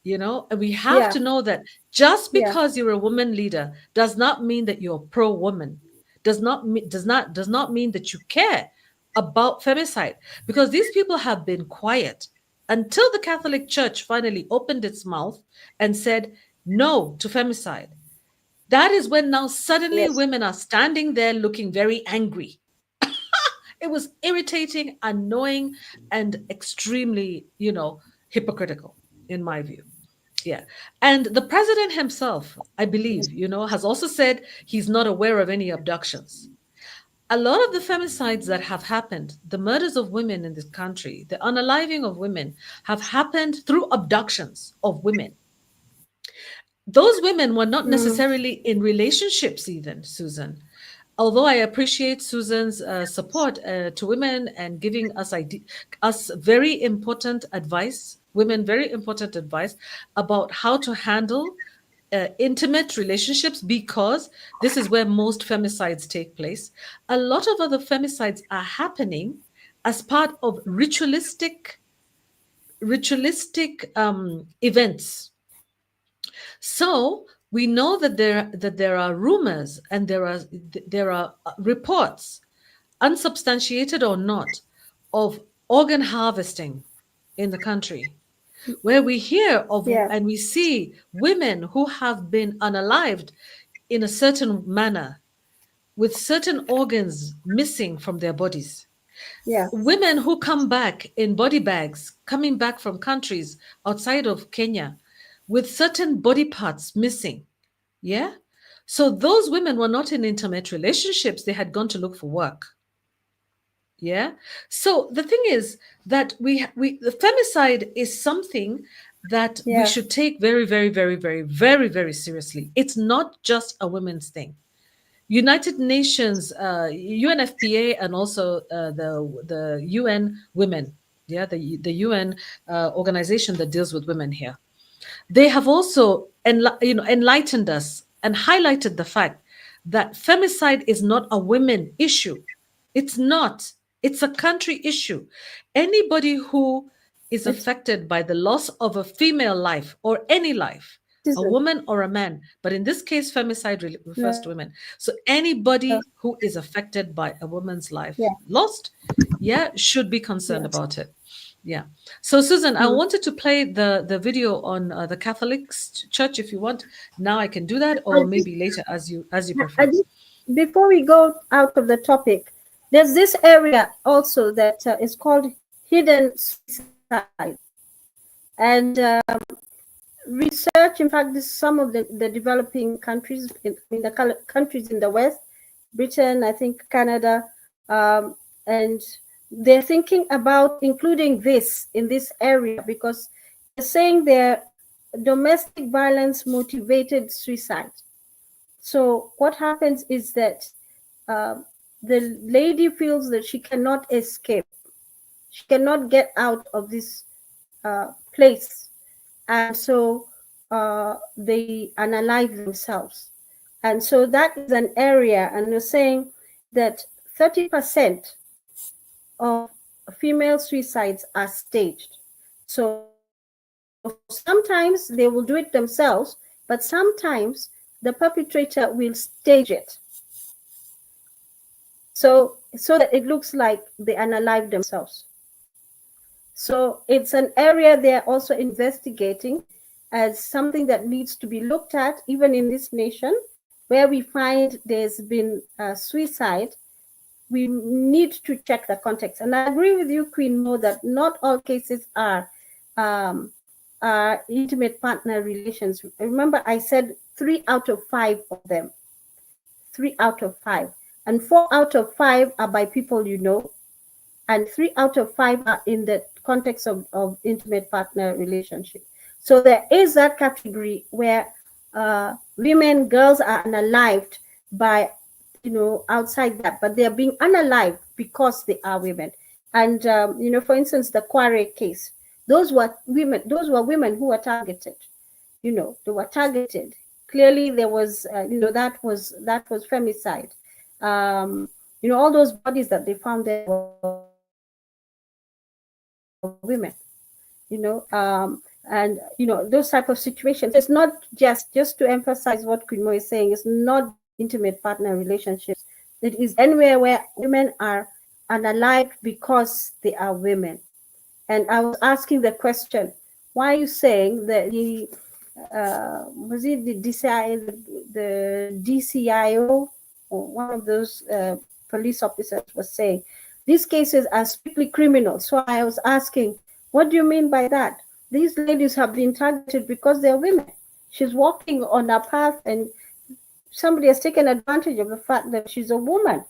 And we have yeah to know that just yeah because you're a woman leader does not mean that you're pro woman, does not mean that you care about femicide, because these people have been quiet until the Catholic Church finally opened its mouth and said no to femicide. That is when now suddenly yes women are standing there looking very angry. It was irritating, annoying, and extremely, hypocritical, in my view. Yeah. And the president himself, I believe, has also said he's not aware of any abductions. a lot of the femicides that have happened, the murders of women in this country, the unaliving of women, have happened through abductions of women. Those women were not necessarily in relationships, even, Susan. Although I appreciate Susan's support to women and giving us very important advice, women very important advice about how to handle intimate relationships, because this is where most femicides take place. A lot of other femicides are happening as part of ritualistic events. So we know that there are rumors and there are reports, unsubstantiated or not, of organ harvesting in the country, where we hear of Yeah. and we see women who have been unalived in a certain manner, with certain organs missing from their bodies. Yeah. Women who come back in body bags, coming back from countries outside of Kenya, with certain body parts missing. Yeah. So those women were not in intimate relationships. They had gone to look for work. Yeah. So the thing is that the femicide is something that we Yeah. should take very, very, very, very, very, very seriously. It's not just a women's thing. United Nations, UNFPA, and also the UN Women, yeah, the UN organization that deals with women here. They have also enlightened us and highlighted the fact that femicide is not a women issue. It's not. It's a country issue. Anybody who is It's affected by the loss of a female life or any life, a citizen. woman or a man, but in this case, femicide refers to No. women. So anybody who is affected by a woman's life Yeah. lost, yeah, should be concerned Yes. about it. Yeah. So Susan, I wanted to play the video on the Catholic Church if you want. Now I can do that, or maybe later as you prefer. Before we go out of the topic, there's this area also that is called hidden suicide. And research, in fact, this some of the developing countries, in the countries in the West, Britain, I think Canada, and they're thinking about including this in this area because they're saying they're domestic violence motivated suicide. So what happens is that the lady feels that she cannot escape. She cannot get out of this place. And so they unalive themselves. And so that is an area, and they're saying that 30% of female suicides are staged. So sometimes they will do it themselves, but sometimes the perpetrator will stage it. So that it looks like they unalive themselves. So it's an area they're also investigating as something that needs to be looked at, even in this nation, where we find there's been suicide. We need to check the context. And I agree with you, Queen Mo, that not all cases are intimate partner relations. Remember, I said 3 out of 5 of them. 3 out of 5. And 4 out of 5 are by people you know. And 3 out of 5 are in the context of intimate partner relationship. So there is that category where women, girls are unalived by, outside that, but they are being unalived because they are women. And, for instance, the Kware case, those were women who were targeted. They were targeted. Clearly there was, that was femicide. All those bodies that they found there were women, and those type of situations. It's not just to emphasize what Queen Mo is saying. It's not intimate partner relationships. It is anywhere where women are unalived because they are women. And I was asking the question, why are you saying that was it the DCIO or one of those police officers was saying these cases are strictly criminal? So I was asking, what do you mean by that? These ladies have been targeted because they're women. She's walking on a path and somebody has taken advantage of the fact that she's a woman.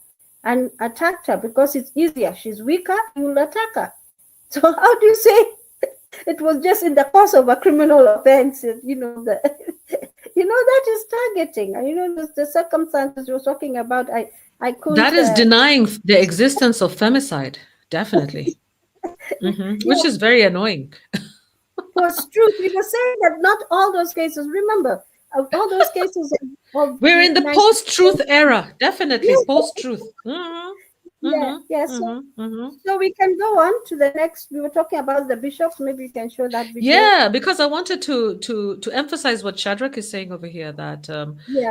and attacked her because it's easier. She's weaker, you'll attack her. So how do you say it was just in the course of a criminal offense? You know, that is targeting. You know, the circumstances you're talking about, I couldn't... That is denying the existence of femicide, definitely. Which is very annoying. Was true. We were saying that not all those cases, remember, all those cases... We're in the post-truth era, definitely, post-truth. So we can go on to the next. We were talking about the bishops. Maybe you can show that video. Yeah, because I wanted to emphasize what Shadrach is saying over here, that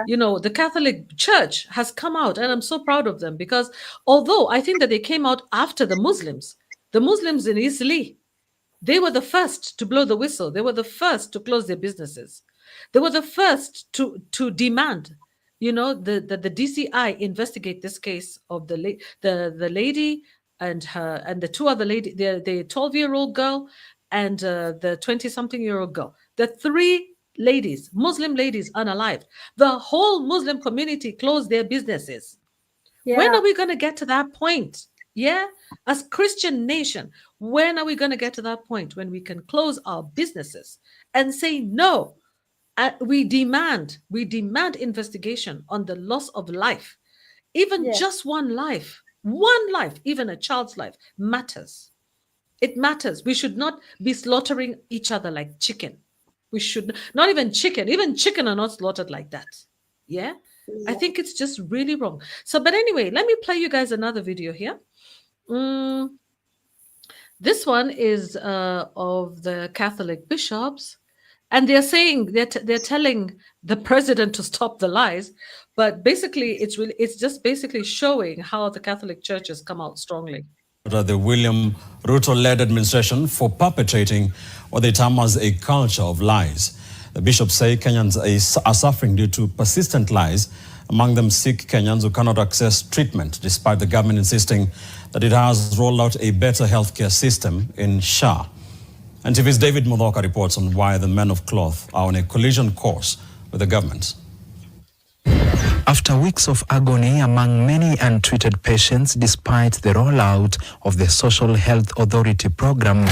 you know, the Catholic Church has come out, and I'm so proud of them, because although I think that they came out after the Muslims in Italy, they were the first to blow the whistle. They were the first to close their businesses. They were the first to demand, you know, the DCI investigate this case of the lady and the two other ladies, the 12-year-old girl and the 20-something-year-old girl. The three ladies, Muslim ladies, unalived. The whole Muslim community closed their businesses. Yeah. When are we going to get to that point? Yeah, as Christian nation, when are we going to get to that point when we can close our businesses and say no? We demand investigation on the loss of life. Even just one life, even a child's life matters. It matters. We should not be slaughtering each other like chicken. We should not even chicken are not slaughtered like that. Yeah, I think it's just really wrong. So, but anyway, let me play you guys another video here. This one is of the Catholic bishops. And they're saying they're telling the president to stop the lies, but basically it's just basically showing how the Catholic Church has come out strongly. The William Ruto-led administration for perpetrating what they term as a culture of lies. The bishops say Kenyans are suffering due to persistent lies. Among them, sick Kenyans who cannot access treatment, despite the government insisting that it has rolled out a better healthcare system in SHA. And TV's David Mudhoka reports on why the men of cloth are on a collision course with the government. After weeks of agony among many untreated patients despite the rollout of the Social Health Authority program,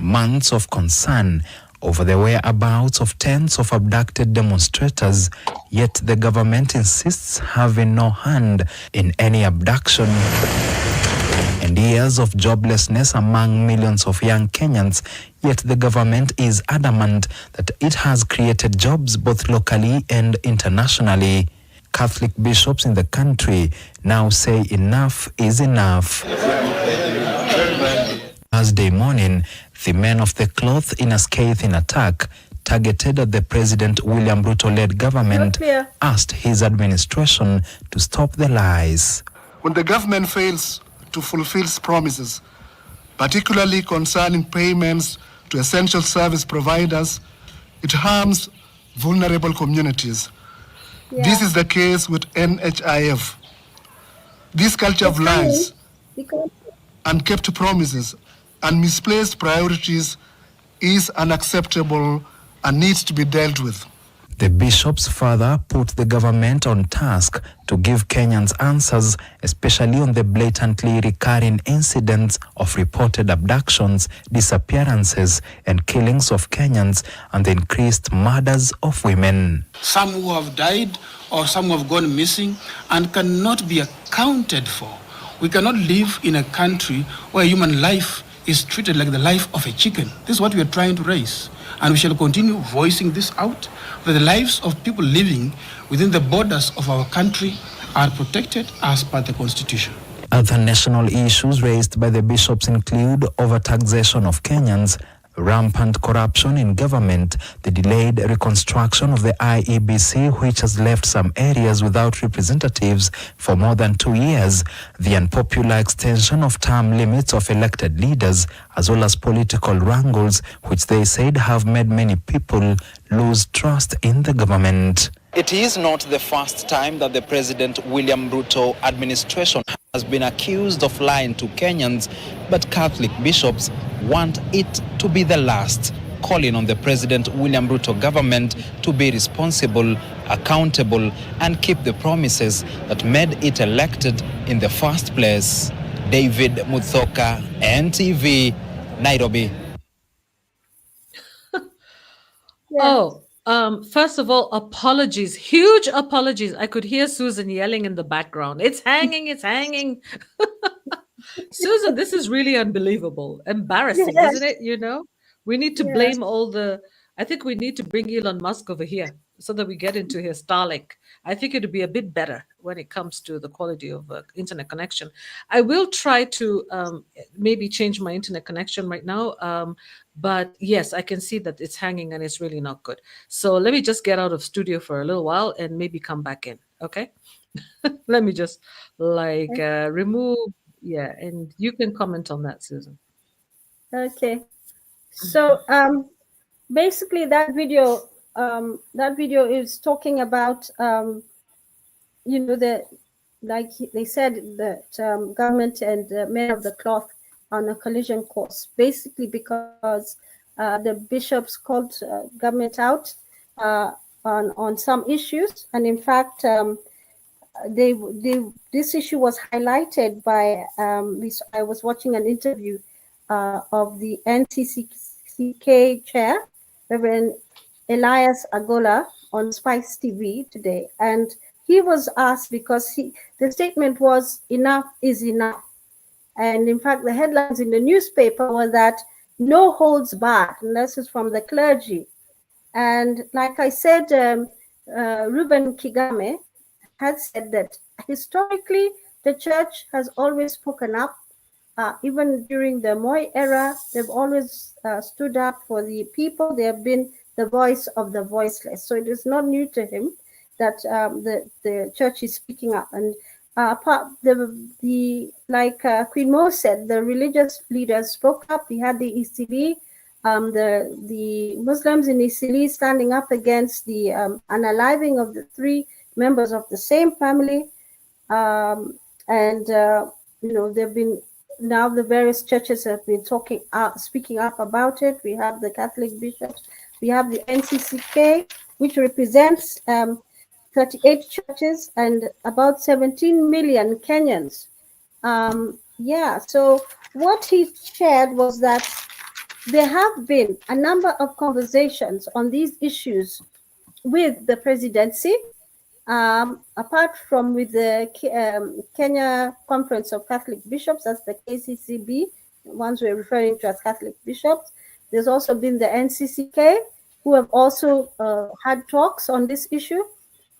months of concern over the whereabouts of tens of abducted demonstrators, yet the government insists having no hand in any abduction, and years of joblessness among millions of young Kenyans, yet the government is adamant that it has created jobs both locally and internationally. Catholic bishops in the country now say enough is enough. Thursday morning, the men of the cloth, in a scathing attack targeted at the President William Ruto-led government, asked his administration to stop the lies. When the government fails to fulfill its promises, particularly concerning payments to essential service providers, it harms vulnerable communities. This is the case with NHIF. This culture of lies, unkept promises, and misplaced priorities is unacceptable and needs to be dealt with. The bishops further put the government on task to give Kenyans answers, especially on the blatantly recurring incidents of reported abductions, disappearances, and killings of Kenyans, and the increased murders of women. Some who have died or some who have gone missing and cannot be accounted for. We cannot live in a country where human life is treated like the life of a chicken. This is what we are trying to raise. And we shall continue voicing this out, that the lives of people living within the borders of our country are protected as per the Constitution. Other national issues raised by the bishops include overtaxation of Kenyans, rampant corruption in government, the delayed reconstruction of the IEBC, which has left some areas without representatives for more than 2 years, the unpopular extension of term limits of elected leaders, as well as political wrangles, which they said have made many people lose trust in the government. It is not the first time that the President William Ruto administration has been accused of lying to Kenyans, but Catholic bishops want it to be the last. calling on the President William Ruto government to be responsible, accountable, and keep the promises that made it elected in the first place. David Muthoka, NTV, Nairobi. Oh, first of all, apologies, huge apologies. I could hear Susan yelling in the background. It's hanging, it's hanging. Susan, this is really unbelievable. Embarrassing, Yes, isn't it? You know, we need to yes. blame all the. I think we need to bring Elon Musk over here so that we get into his Starlink. I think it would be a bit better when it comes to the quality of internet connection. I will try to maybe change my internet connection right now. But yes, I can see that it's hanging and it's really not good. So let me just get out of studio for a little while and maybe come back in. Okay. Let me just like remove. Yeah. And you can comment on that, Susan. Okay. So basically that video is talking about the like they said that government and men of the cloth on a collision course, basically because the bishops called government out on some issues, and in fact this issue was highlighted by I was watching an interview of the NCCK chair, Reverend Elias Agola, on Spice TV today, and he was asked because the statement was enough is enough, and in fact the headlines in the newspaper were that no holds barred, and this is from the clergy. And like I said, Reuben Kigame had said that historically the church has always spoken up. Even during the Moi era, they've always stood up for the people. They have been the voice of the voiceless. So it is not new to him that the church is speaking up. And Queen Mo said, the religious leaders spoke up. We had the ECB, the Muslims in Isili standing up against the unaliving of the 3 members of the same family, they've been, now the various churches have been speaking up about it. We have the Catholic bishops, we have the NCCK, which represents 38 churches and about 17 million Kenyans. So what he shared was that there have been a number of conversations on these issues with the presidency, apart from with the Kenya Conference of Catholic Bishops, that's the KCCB, ones we're referring to as Catholic bishops. There's also been the NCCK, who have also had talks on this issue.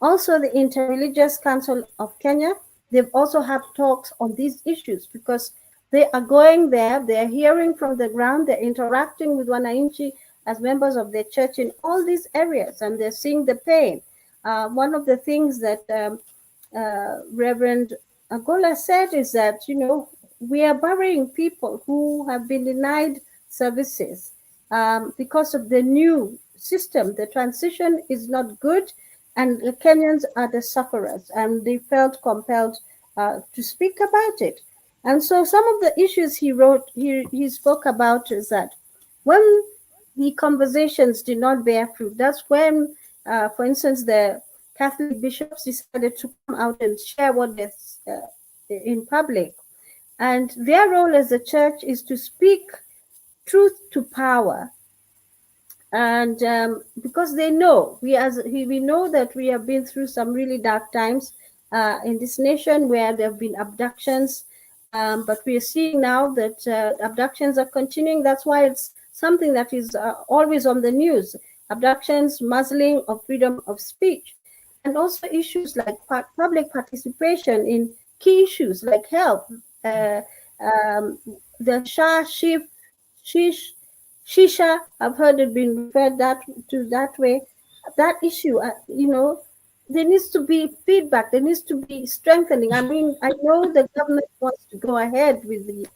Also, the Interreligious Council of Kenya, they've also had talks on these issues because they are going there, they're hearing from the ground, they're interacting with wananchi as members of their church in all these areas, and they're seeing the pain. One of the things that Reverend Agola said is that, we are burying people who have been denied services because of the new system. The transition is not good, and the Kenyans are the sufferers, and they felt compelled to speak about it. And so some of the issues he spoke about is that when the conversations did not bear fruit, that's when, for instance, the Catholic bishops decided to come out and share what they in public. And their role as a church is to speak truth to power. And because they know, we know that we have been through some really dark times in this nation where there have been abductions, but we are seeing now that abductions are continuing. That's why it's something that is always on the news: abductions, muzzling of freedom of speech, and also issues like public participation in key issues like health, the Shisha, I've heard it being referred that way. That issue, there needs to be feedback. There needs to be strengthening. I mean, I know the government wants to go ahead with the,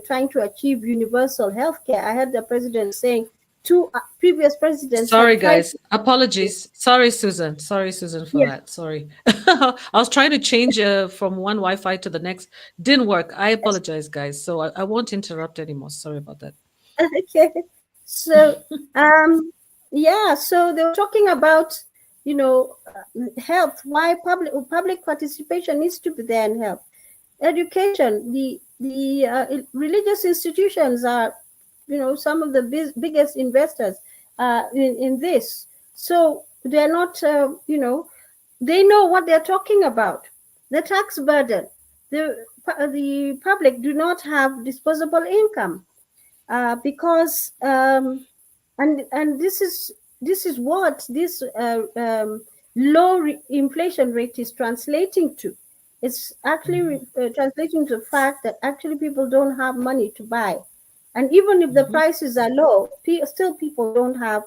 trying to achieve universal health care. I heard the president saying 2 previous presidents. Sorry, guys. Apologies. Sorry, Susan. Sorry, Susan, for that. Sorry. I was trying to change from one Wi-Fi to the next. Didn't work. I apologize, guys. So I won't interrupt anymore. Sorry about that. Okay. So, yeah, so they were talking about, health, why public participation needs to be there in health. Education, the religious institutions are, some of the biggest investors in this. So they're not, they know what they're talking about. The tax burden, the public do not have disposable income because and this is what this low inflation rate is translating to. It's actually translating to the fact that actually people don't have money to buy, and even if the prices are low, still people don't have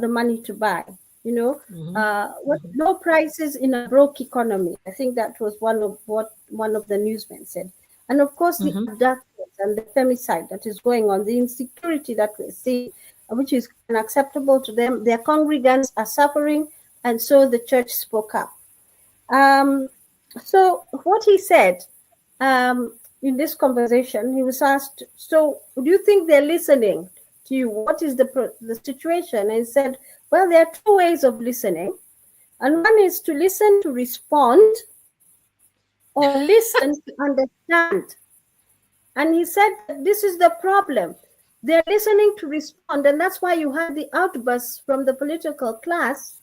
the money to buy. What low prices in a broke economy. I think that was what one of the newsmen said. And of course, the abductions and the femicide that is going on, the insecurity that we're seeing, which is unacceptable to them. Their congregants are suffering, and so the church spoke up. So what he said in this conversation, he was asked, so do you think they're listening to you? What is the situation? And he said, well, there are two ways of listening. And one is to listen to respond, or listen to understand. And he said that this is the problem. They're listening to respond, and that's why you had the outbursts from the political class.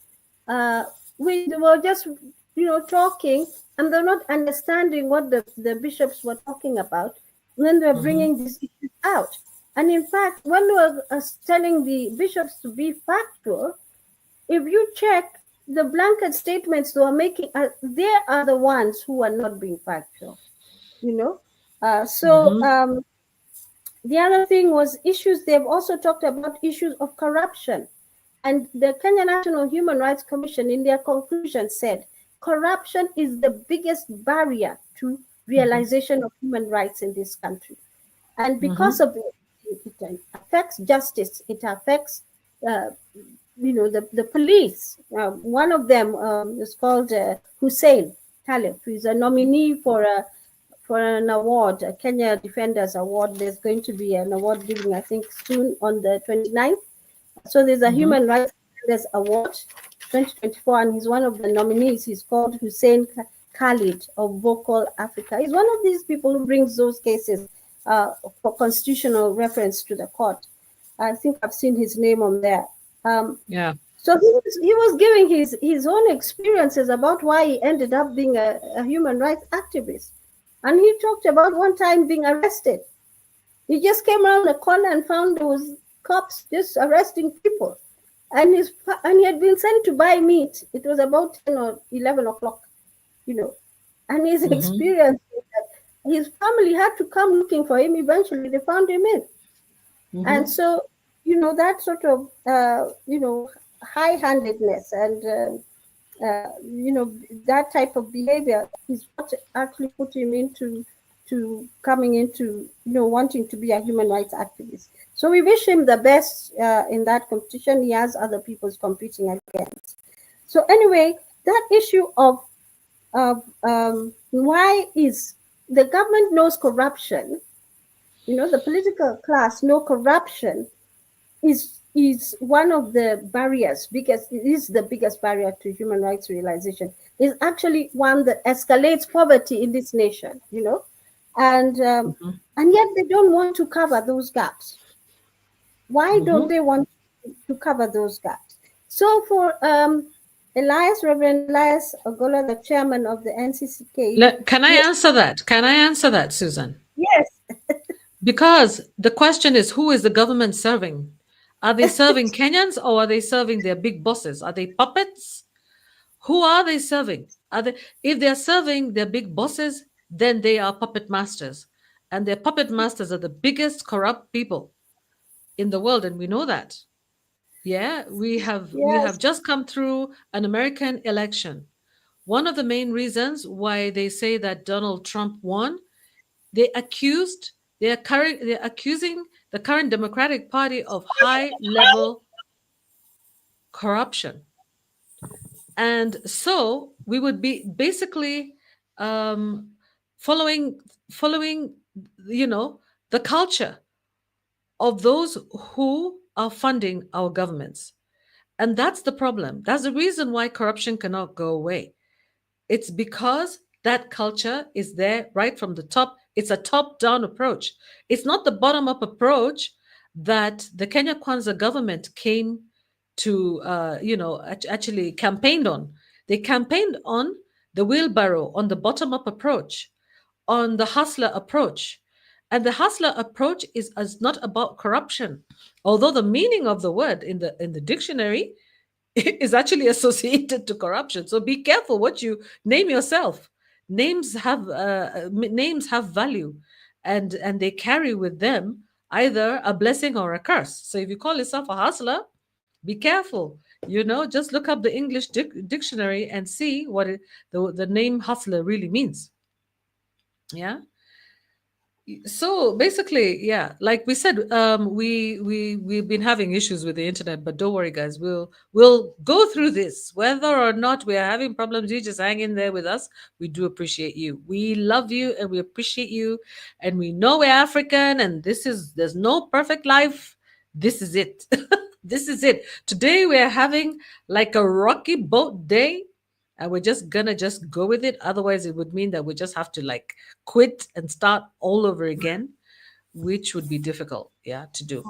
We were just, talking, and they're not understanding what the bishops were talking about. And then they're bringing these issues out. And in fact, when we were telling the bishops to be factual, if you check the blanket statements they are making, they are the ones who are not being factual. The other thing was issues. They've also talked about issues of corruption. And the Kenya National Human Rights Commission, in their conclusion, said corruption is the biggest barrier to realization of human rights in this country. And because of it, it affects justice. It affects, the police. One of them is called Hussein Talib, who is a nominee for an award, a Kenya Defenders Award. There's going to be an award given, I think, soon on the 29th. So there's a Human Rights Defenders Award 2024, and he's one of the nominees. He's called Hussein Khalid of Vocal Africa. He's one of these people who brings those cases for constitutional reference to the court. I think I've seen his name on there. Yeah. So he was giving his own experiences about why he ended up being a human rights activist. And he talked about one time being arrested. He just came around the corner and found there was cops just arresting people. And he had been sent to buy meat. It was about 10 or 11 o'clock, And his experience was that his family had to come looking for him. Eventually, they found him in. And so, that sort of, high-handedness and, that type of behavior is what actually put him into coming into, wanting to be a human rights activist. So we wish him the best in that competition. He has other people competing against. So anyway, that issue of why is the government knows corruption, the political class know corruption is one of the barriers, because it is the biggest barrier to human rights realization. It's actually one that escalates poverty in this nation, and yet they don't want to cover those gaps. Why don't they want to cover those gaps? So for Reverend Elias Ogola, the chairman of the NCCK. Can I answer that? Can I answer that, Susan? Yes. Because the question is, who is the government serving? Are they serving Kenyans, or are they serving their big bosses? Are they puppets? Who are they serving? If they're serving their big bosses, then they are puppet masters. And their puppet masters are the biggest corrupt people in the world, and we know that. Yeah, we have just come through an American election. One of the main reasons why they say that Donald Trump won, they're accusing the current Democratic Party of high-level corruption. And so we would be basically following the culture of those who are funding our governments. And that's the problem. That's the reason why corruption cannot go away. It's because that culture is there right from the top. It's a top-down approach. It's not the bottom-up approach that the Kenya Kwanza government came to, actually campaigned on. They campaigned on the wheelbarrow, on the bottom-up approach, on the hustler approach. And the hustler approach is not about corruption, although the meaning of the word in the dictionary is actually associated to corruption. So be careful what you name yourself. Names have value, and they carry with them either a blessing or a curse. So if you call yourself a hustler, be careful. Just look up the English dictionary and see what the name hustler really means. Yeah. So basically, yeah, like we said, we've been having issues with the internet, but don't worry, guys. We'll go through this. Whether or not we are having problems, you just hang in there with us. We do appreciate you. We love you and we appreciate you, and we know we're African. And there's no perfect life. This is it. This is it. Today we are having like a rocky boat day, and we're just gonna just go with it. Otherwise, it would mean that we just have to like quit and start all over again, which would be difficult, to do.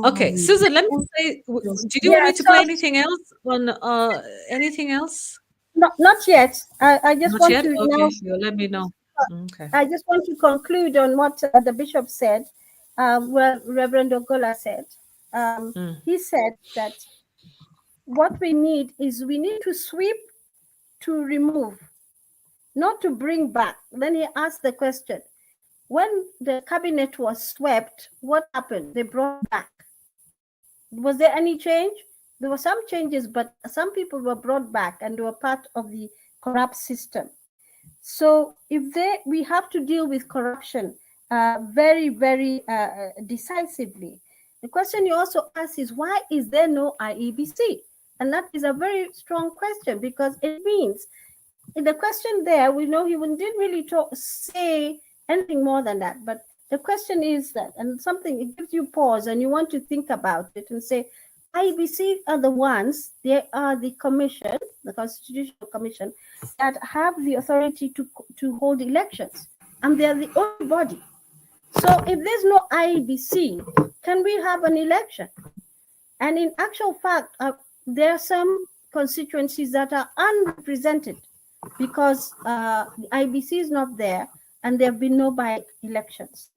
Okay, Susan, let me say, did you want me to play anything else on anything else? Not yet. I just Not want yet? to Okay, now. you'll let me know. Okay. I just want to conclude on what the bishop said, where Reverend Ogola said. He said that what we need to sweep to remove, not to bring back. Then he asked the question, when the cabinet was swept, what happened? They brought back. Was there any change? There were some changes, but some people were brought back and they were part of the corrupt system. So we have to deal with corruption very, very decisively. The question you also ask is, why is there no IEBC? And that is a very strong question, because it means in the question there, we know he didn't really say anything more than that. But the question is that, and something, it gives you pause and you want to think about it and say, IEBC are the ones, they are the commission, the Constitutional Commission, that have the authority to hold elections. And they are the only body. So if there's no IEBC, can we have an election? And in actual fact, there are some constituencies that are unrepresented because the IBC is not there and there have been no by-elections.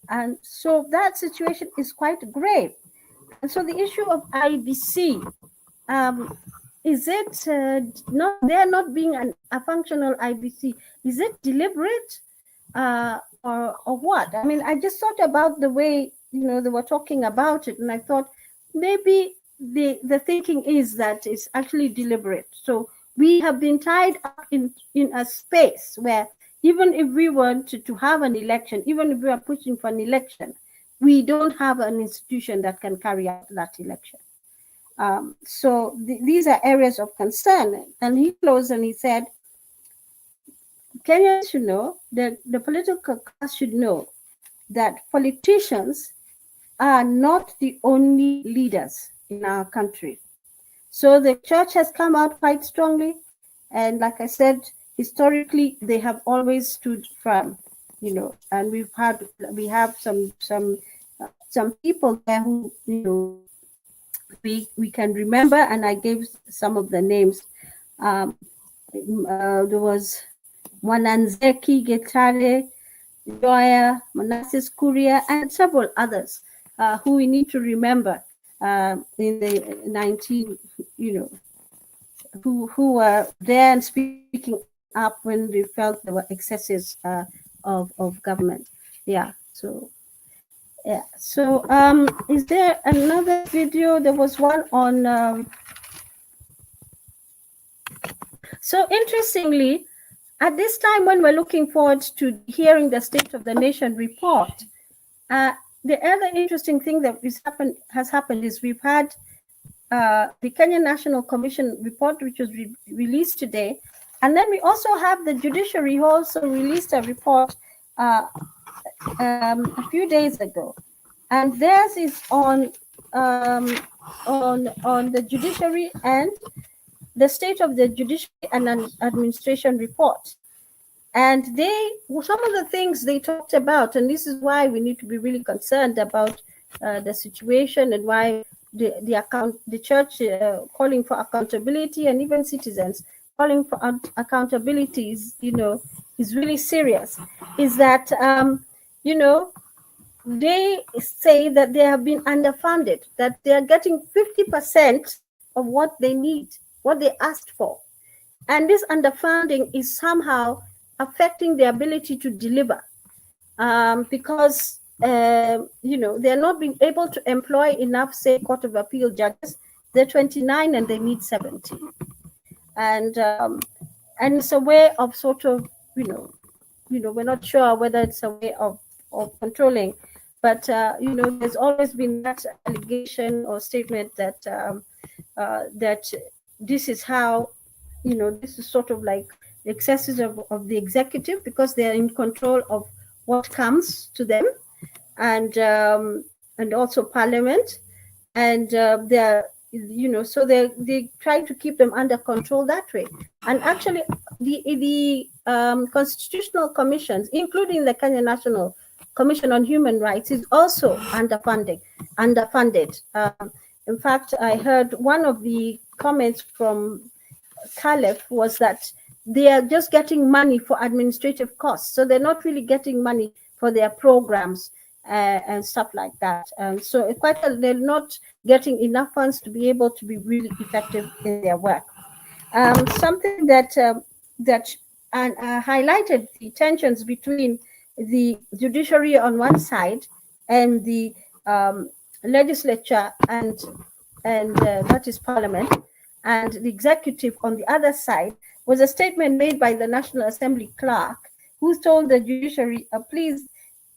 And so that situation is quite grave. And so the issue of IBC, is it not being a functional IBC, is it deliberate or what? I mean, I just thought about the way, they were talking about it, and I thought maybe the thinking is that it's actually deliberate. So we have been tied up in a space where even if we want to have an election, even if we are pushing for an election, we don't have an institution that can carry out that election. So these are areas of concern. And he closed and he said, Kenyans should know, that the political class should know that politicians are not the only leaders in our country. So the church has come out quite strongly, and like I said, historically they have always stood firm, and we have some people there who we can remember, and I gave some of the names. There was Mwananzeki Getare, Joya, Manasseh Kuria, and several others who we need to remember in the 19, who were there and speaking up when we felt there were excesses of government. Yeah. So is there another video? There was one on. So interestingly, at this time when we're looking forward to hearing the State of the Nation report, the other interesting thing that has happened is we've had the Kenyan National Commission report, which was released today. And then we also have the judiciary who also released a report a few days ago. And theirs is on on the judiciary and the state of the judiciary and administration report. And some of the things they talked about, and this is why we need to be really concerned about the situation, and why the church calling for accountability, and even citizens calling for accountability is, is really serious. Is that they say that they have been underfunded, that they are getting 50% of what they need, what they asked for. And this underfunding is somehow affecting their ability to deliver, because they're not being able to employ enough, say, Court of Appeal judges. They're 29 and they need 70. And it's a way of sort of, we're not sure whether it's a way of controlling, but there's always been that allegation or statement that that this is how, this is sort of like the excesses of the executive, because they're in control of what comes to them, and also Parliament, and they're so they try to keep them under control that way. And actually, the constitutional commissions, including the Kenya National Commission on Human Rights, is also underfunded. In fact, I heard one of the comments from Caliph was that they are just getting money for administrative costs, so they're not really getting money for their programs and stuff like that. So they're not getting enough funds to be able to be really effective in their work. Something that highlighted the tensions between the judiciary on one side and the legislature and that is Parliament, and the executive on the other side, was a statement made by the National Assembly clerk, who told the judiciary, please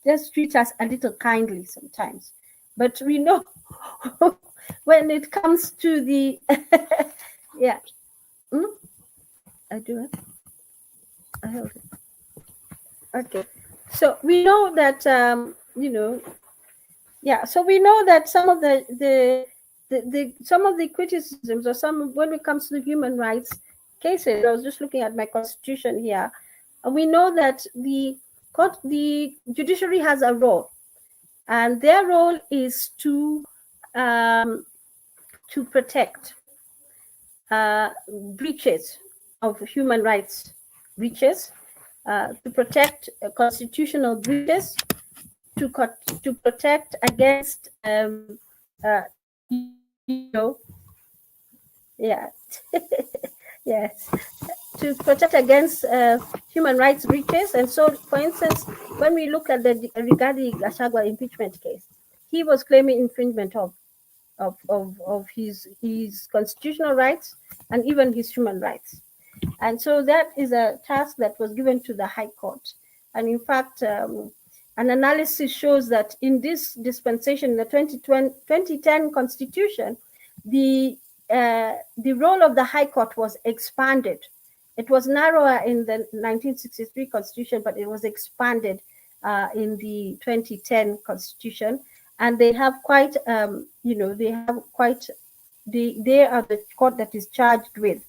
just treat us a little kindly sometimes. But we know when it comes to the yeah. I do it. I have it. Okay. So we know that so we know that some of the criticisms, or when it comes to the human rights cases, I was just looking at my constitution here, and we know that the judiciary has a role, and their role is to protect breaches of human rights, to protect constitutional breaches, to protect against yes, to protect against human rights breaches. And so, for instance, when we look at the Rigathi Gachagua impeachment case, he was claiming infringement of his constitutional rights and even his human rights. And so that is a task that was given to the High Court. And in fact, an analysis shows that in this dispensation, the 2010 Constitution, the role of the High Court was expanded. It was narrower in the 1963 Constitution, but it was expanded in the 2010 Constitution. And they have quite, they are the court that is charged with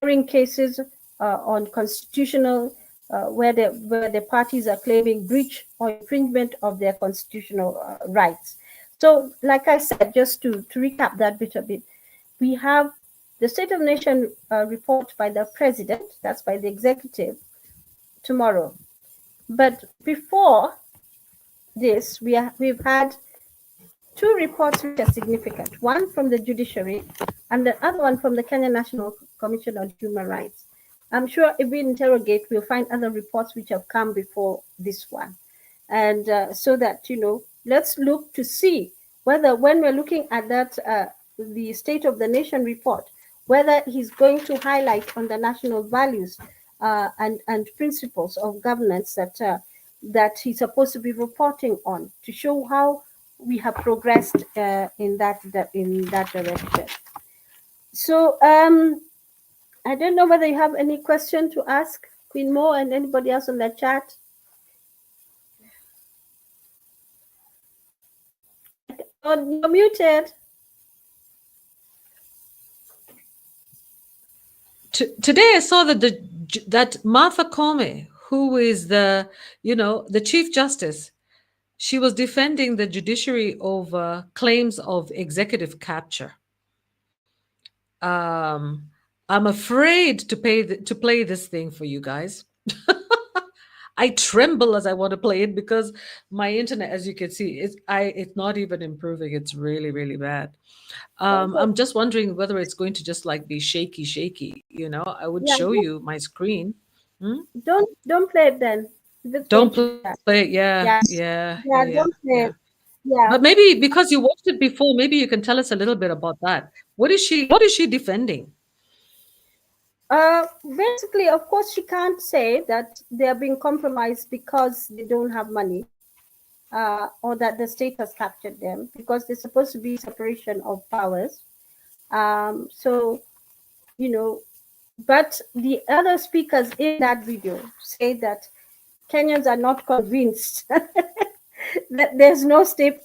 hearing cases on constitutional, where the parties are claiming breach or infringement of their constitutional rights. So, like I said, just to recap that bit a bit, we have the State of Nation report by the President, that's by the executive, tomorrow. But before this, we've had two reports which are significant, one from the judiciary and the other one from the Kenya National Commission on Human Rights. I'm sure if we interrogate, we'll find other reports which have come before this one. And so that, let's look to see whether, when we're looking at that, the State of the Nation report, whether he's going to highlight on the national values and principles of governance that he's supposed to be reporting on, to show how we have progressed in that direction. So I don't know whether you have any question to ask Queen Mo and anybody else on the chat. You're muted. Today I saw that that Martha Koome, who is the Chief Justice, she was defending the judiciary over claims of executive capture. I'm afraid to play this thing for you guys. I tremble as I want to play it because my internet, as you can see, it's not even improving. It's really, really bad. I'm just wondering whether it's going to just like be shaky. I would Yeah, show you my screen. don't play it then. If it's going Don't to be play that. it. Yeah, Yeah, yeah, yeah, yeah, yeah, don't play yeah. it. Yeah. But maybe because you watched it before, maybe you can tell us a little bit about that. What is she defending? Basically, of course, she can't say that they are being compromised because they don't have money, or that the state has captured them, because there's supposed to be separation of powers. So, but the other speakers in that video say that Kenyans are not convinced that there's no state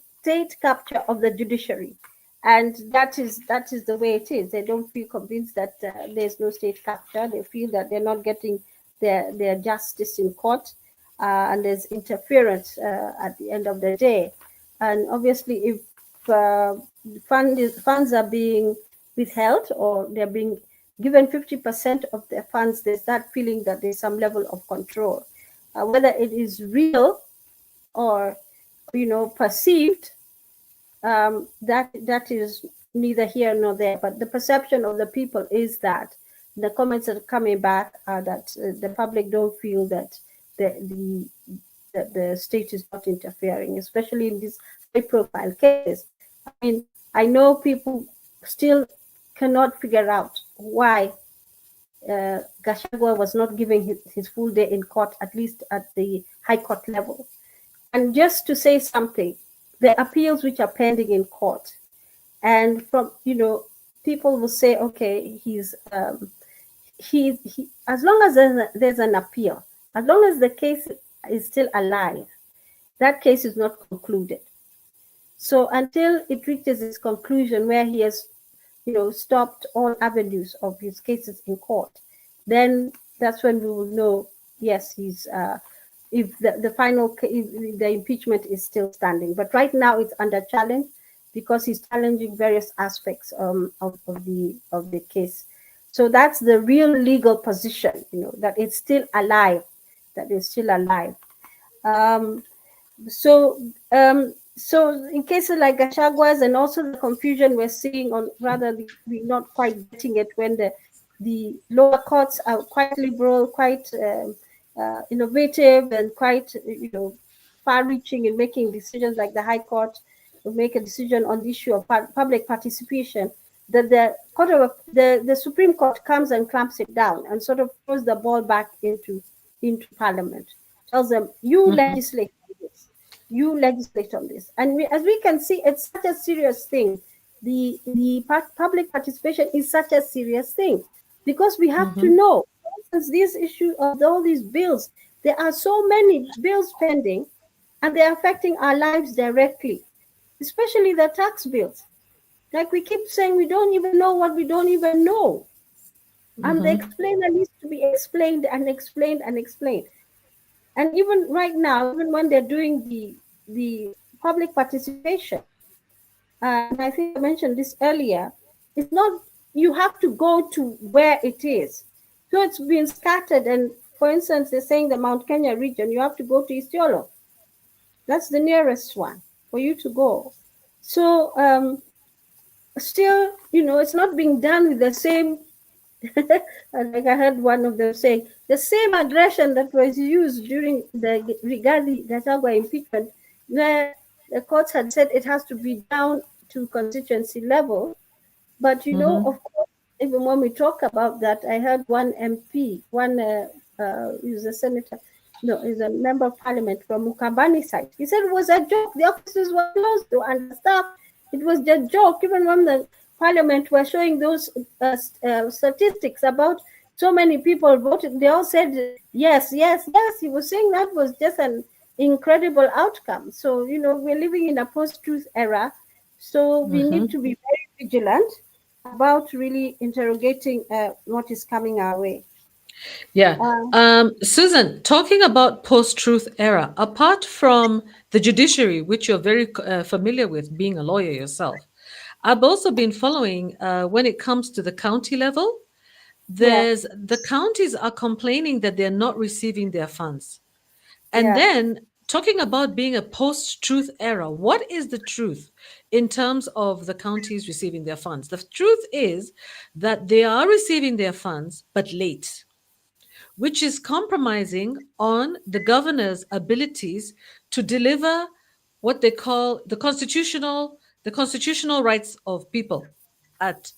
capture of the judiciary, and that is the way it is. They don't feel convinced that there's no state capture. They feel that they're not getting their justice in court, and there's interference at the end of the day. And obviously, if funds are being withheld, or they're being given 50% of their funds, they start feeling that there's some level of control. Whether it is real or perceived, that is neither here nor there. But the perception of the people is that the comments that are coming back are that the public don't feel that the state is not interfering, especially in these high-profile cases. I mean, I know people still cannot figure out why Gachagua was not giving his full day in court, at least at the high court level. And just to say something, the appeals which are pending in court, and from people will say, okay, he's he as long as there's an appeal, as long as the case is still alive, that case is not concluded. So until it reaches its conclusion, where he has stopped all avenues of his cases in court, then that's when we will know, yes, he's if the final if the impeachment is still standing. But right now it's under challenge because he's challenging various aspects of the case. So that's the real legal position, that it's still alive, that it's still alive. So in cases like Gachagua's, and also the confusion we're seeing on, rather we're not quite getting it, when the lower courts are quite liberal, quite innovative, and quite far-reaching in making decisions, like the High Court will make a decision on the issue of public participation, that the Supreme Court comes and clamps it down and sort of throws the ball back into Parliament, tells them, you legislate on this, you legislate on this. And as we can see, it's such a serious thing. The public participation is such a serious thing, because we have to know, for instance, this issue of all these bills, there are so many bills pending, and they're affecting our lives directly, especially the tax bills. Like we keep saying, we don't even know what we don't even know. And the explainer needs to be explained and explained and explained. And even right now, even when they're doing the public participation, and I think I mentioned this earlier, it's not, you have to go to where it is. So it's been scattered. And for instance, they're saying the Mount Kenya region, you have to go to Isiolo. That's the nearest one for you to go. So still, it's not being done with the same, like I heard one of them saying, the same aggression that was used regarding the Gachagua impeachment, where the courts had said it has to be down to constituency level. But of course, even when we talk about that, I heard one MP, he's a senator, no, he's a member of parliament from Mukambani side. He said it was a joke. The offices were closed to understaffed. It was just a joke. Even when the parliament were showing those statistics about so many people voted, they all said yes, yes, yes. He was saying that was just an incredible outcome. So we're living in a post-truth era, So we need to be very vigilant about really interrogating what is coming our way. Yeah. Uh, Susan, talking about post-truth era, apart from the judiciary, which you're very familiar with, being a lawyer yourself, I've also been following when it comes to the county level. yeah, The counties are complaining that they're not receiving their funds. And yeah, then talking about being a post-truth era, what is the truth in terms of the counties receiving their funds? The truth is that they are receiving their funds, but late, which is compromising on the governor's abilities to deliver what they call the constitutional rights of people at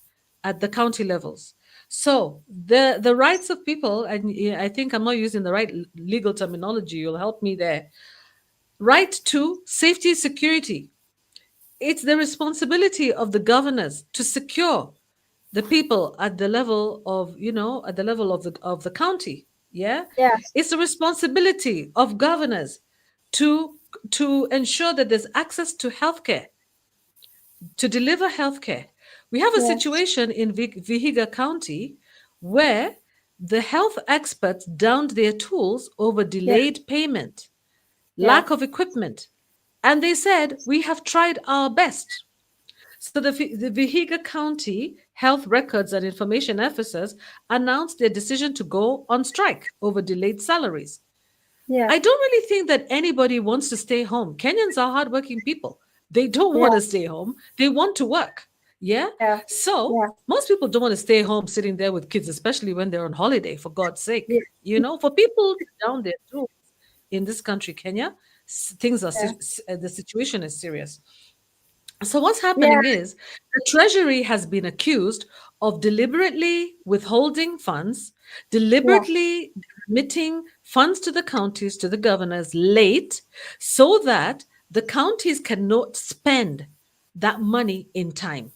at the county levels. So the rights of people, and I think I'm not using the right legal terminology, you'll help me there. Right to safety, security. It's the responsibility of the governors to secure the people at the level of, at the level of the county. Yeah. yes, It's the responsibility of governors to ensure that there's access to healthcare, to deliver healthcare. We have a yes, situation in Vihiga County where the health experts downed their tools over yeah, delayed payment, yeah, lack of equipment, and they said, we have tried our best. So the Vihiga County Health Records and Information Officers announced their decision to go on strike over delayed salaries. yeah, I don't really think that anybody wants to stay home. Kenyans are hardworking people. They don't want yeah, to stay home. They want to work. Yeah. yeah, So yeah, most people don't want to stay home sitting there with kids, especially when they're on holiday, for God's sake. yeah, For people down there too in this country, Kenya, things are yeah, the situation is serious. So what's yeah, happening is the Treasury has been accused of deliberately withholding funds, yeah, deliberately remitting funds to the counties, to the governors late, so that the counties cannot spend that money in time.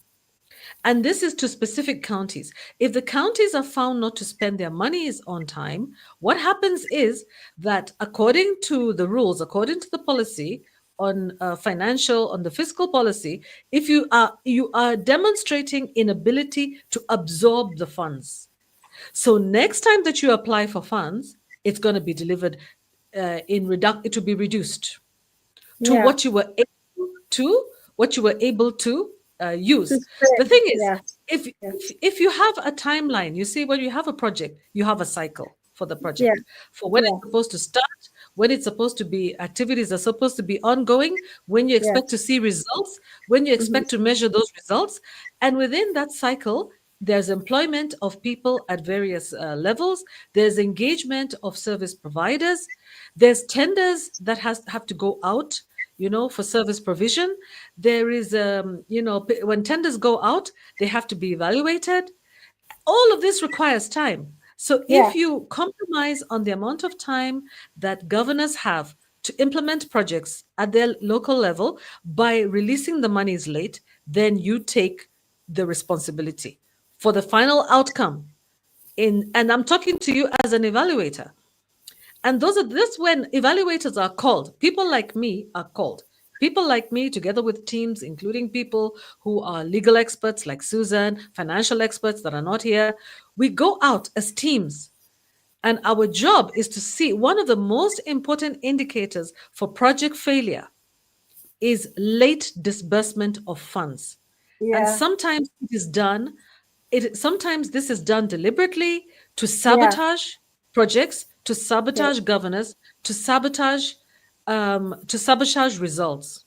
And this is to specific counties. If the counties are found not to spend their monies on time, what happens is that according to the rules, according to the policy on on the fiscal policy, if you are demonstrating inability to absorb the funds. So next time that you apply for funds, it's going to be delivered it will be reduced to yeah, what you were able to to use. The spread, thing is, yeah, if, yeah, if you have a timeline, you see, when you have a project, you have a cycle for the yeah, project, for when yeah, it's supposed to start, when it's supposed to be, activities are supposed to be ongoing, when you expect to yes, see results, when you mm-hmm, expect to measure those results. And within that cycle, there's employment of people at various levels. There's engagement of service providers. There's tenders that have to go out, for service provision. There is, when tenders go out, they have to be evaluated. All of this requires time. So yeah, if you compromise on the amount of time that governors have to implement projects at their local level by releasing the monies late, then you take the responsibility for the final outcome. And I'm talking to you as an evaluator. And this when evaluators are called. People like me are called. People like me, together with teams, including people who are legal experts like Susan, financial experts that are not here, we go out as teams. And our job is to see one of the most important indicators for project failure is late disbursement of funds. And yeah, sometimes this is done deliberately to yeah, sabotage projects, to yeah, sabotage governors, to sabotage results.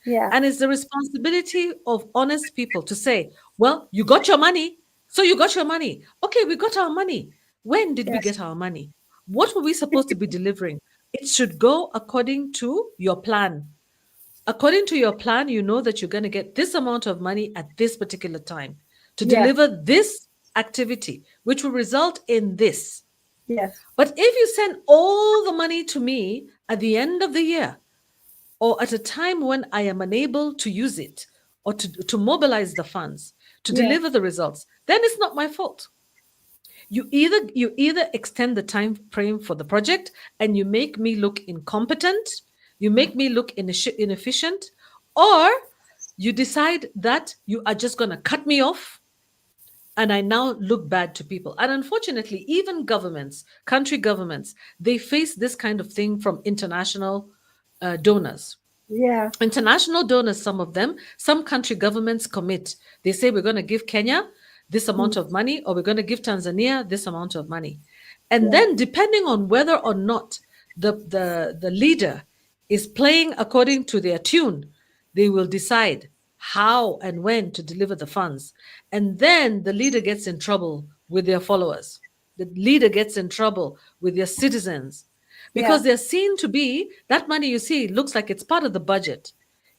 yeah, And it's the responsibility of honest people to say, well, you got your money, so you got your money. Okay, we got our money. When did we yes, get our money? What were we supposed to be delivering? It should go according to your plan. According to your plan, you know that you're going to get this amount of money at this particular time to yeah, deliver this activity, which will result in this. yes, But if you send all the money to me at the end of the year, or at a time when I am unable to use it, or to mobilize the funds, to yeah, deliver the results, then it's not my fault. You either extend the time frame for the project and you make me look incompetent, you make me look inefficient, or you decide that you are just going to cut me off, and I now look bad to people. And unfortunately, even governments, country governments, they face this kind of thing from international donors. Yeah. International donors, some of them, some country governments commit. They say, we're going to give Kenya this amount of money, or we're going to give Tanzania this amount of money. And then depending on whether or not the leader is playing according to their tune, they will decide how and when to deliver the funds. And then the leader gets in trouble with their followers. The leader gets in trouble with their citizens, because they're seen to be, that money you see looks like it's part of the budget.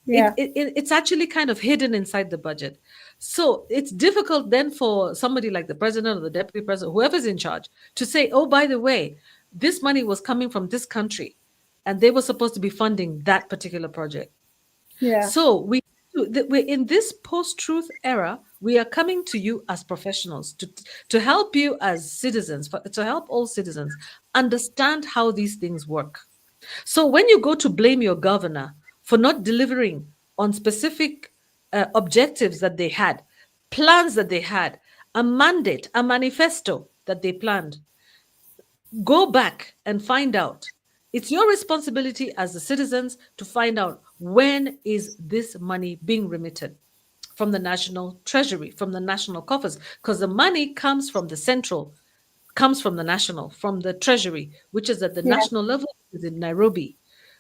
It's actually kind of hidden inside the budget. So it's difficult then for somebody like the president or the deputy president, whoever's in charge, to say, oh, by the way, this money was coming from this country and they were supposed to be funding that particular project. So we're in this post-truth era. We are coming to you as professionals to help you as citizens, to help all citizens understand how these things work. So when you go to blame your governor for not delivering on specific objectives that they had, plans that they had, a mandate, a manifesto that they planned, go back and find out. It's your responsibility as the citizens to find out, when is this money being remitted from the national treasury, from the national coffers, because the money comes from the central, comes from the national, from the treasury, which is at the national level, is in Nairobi.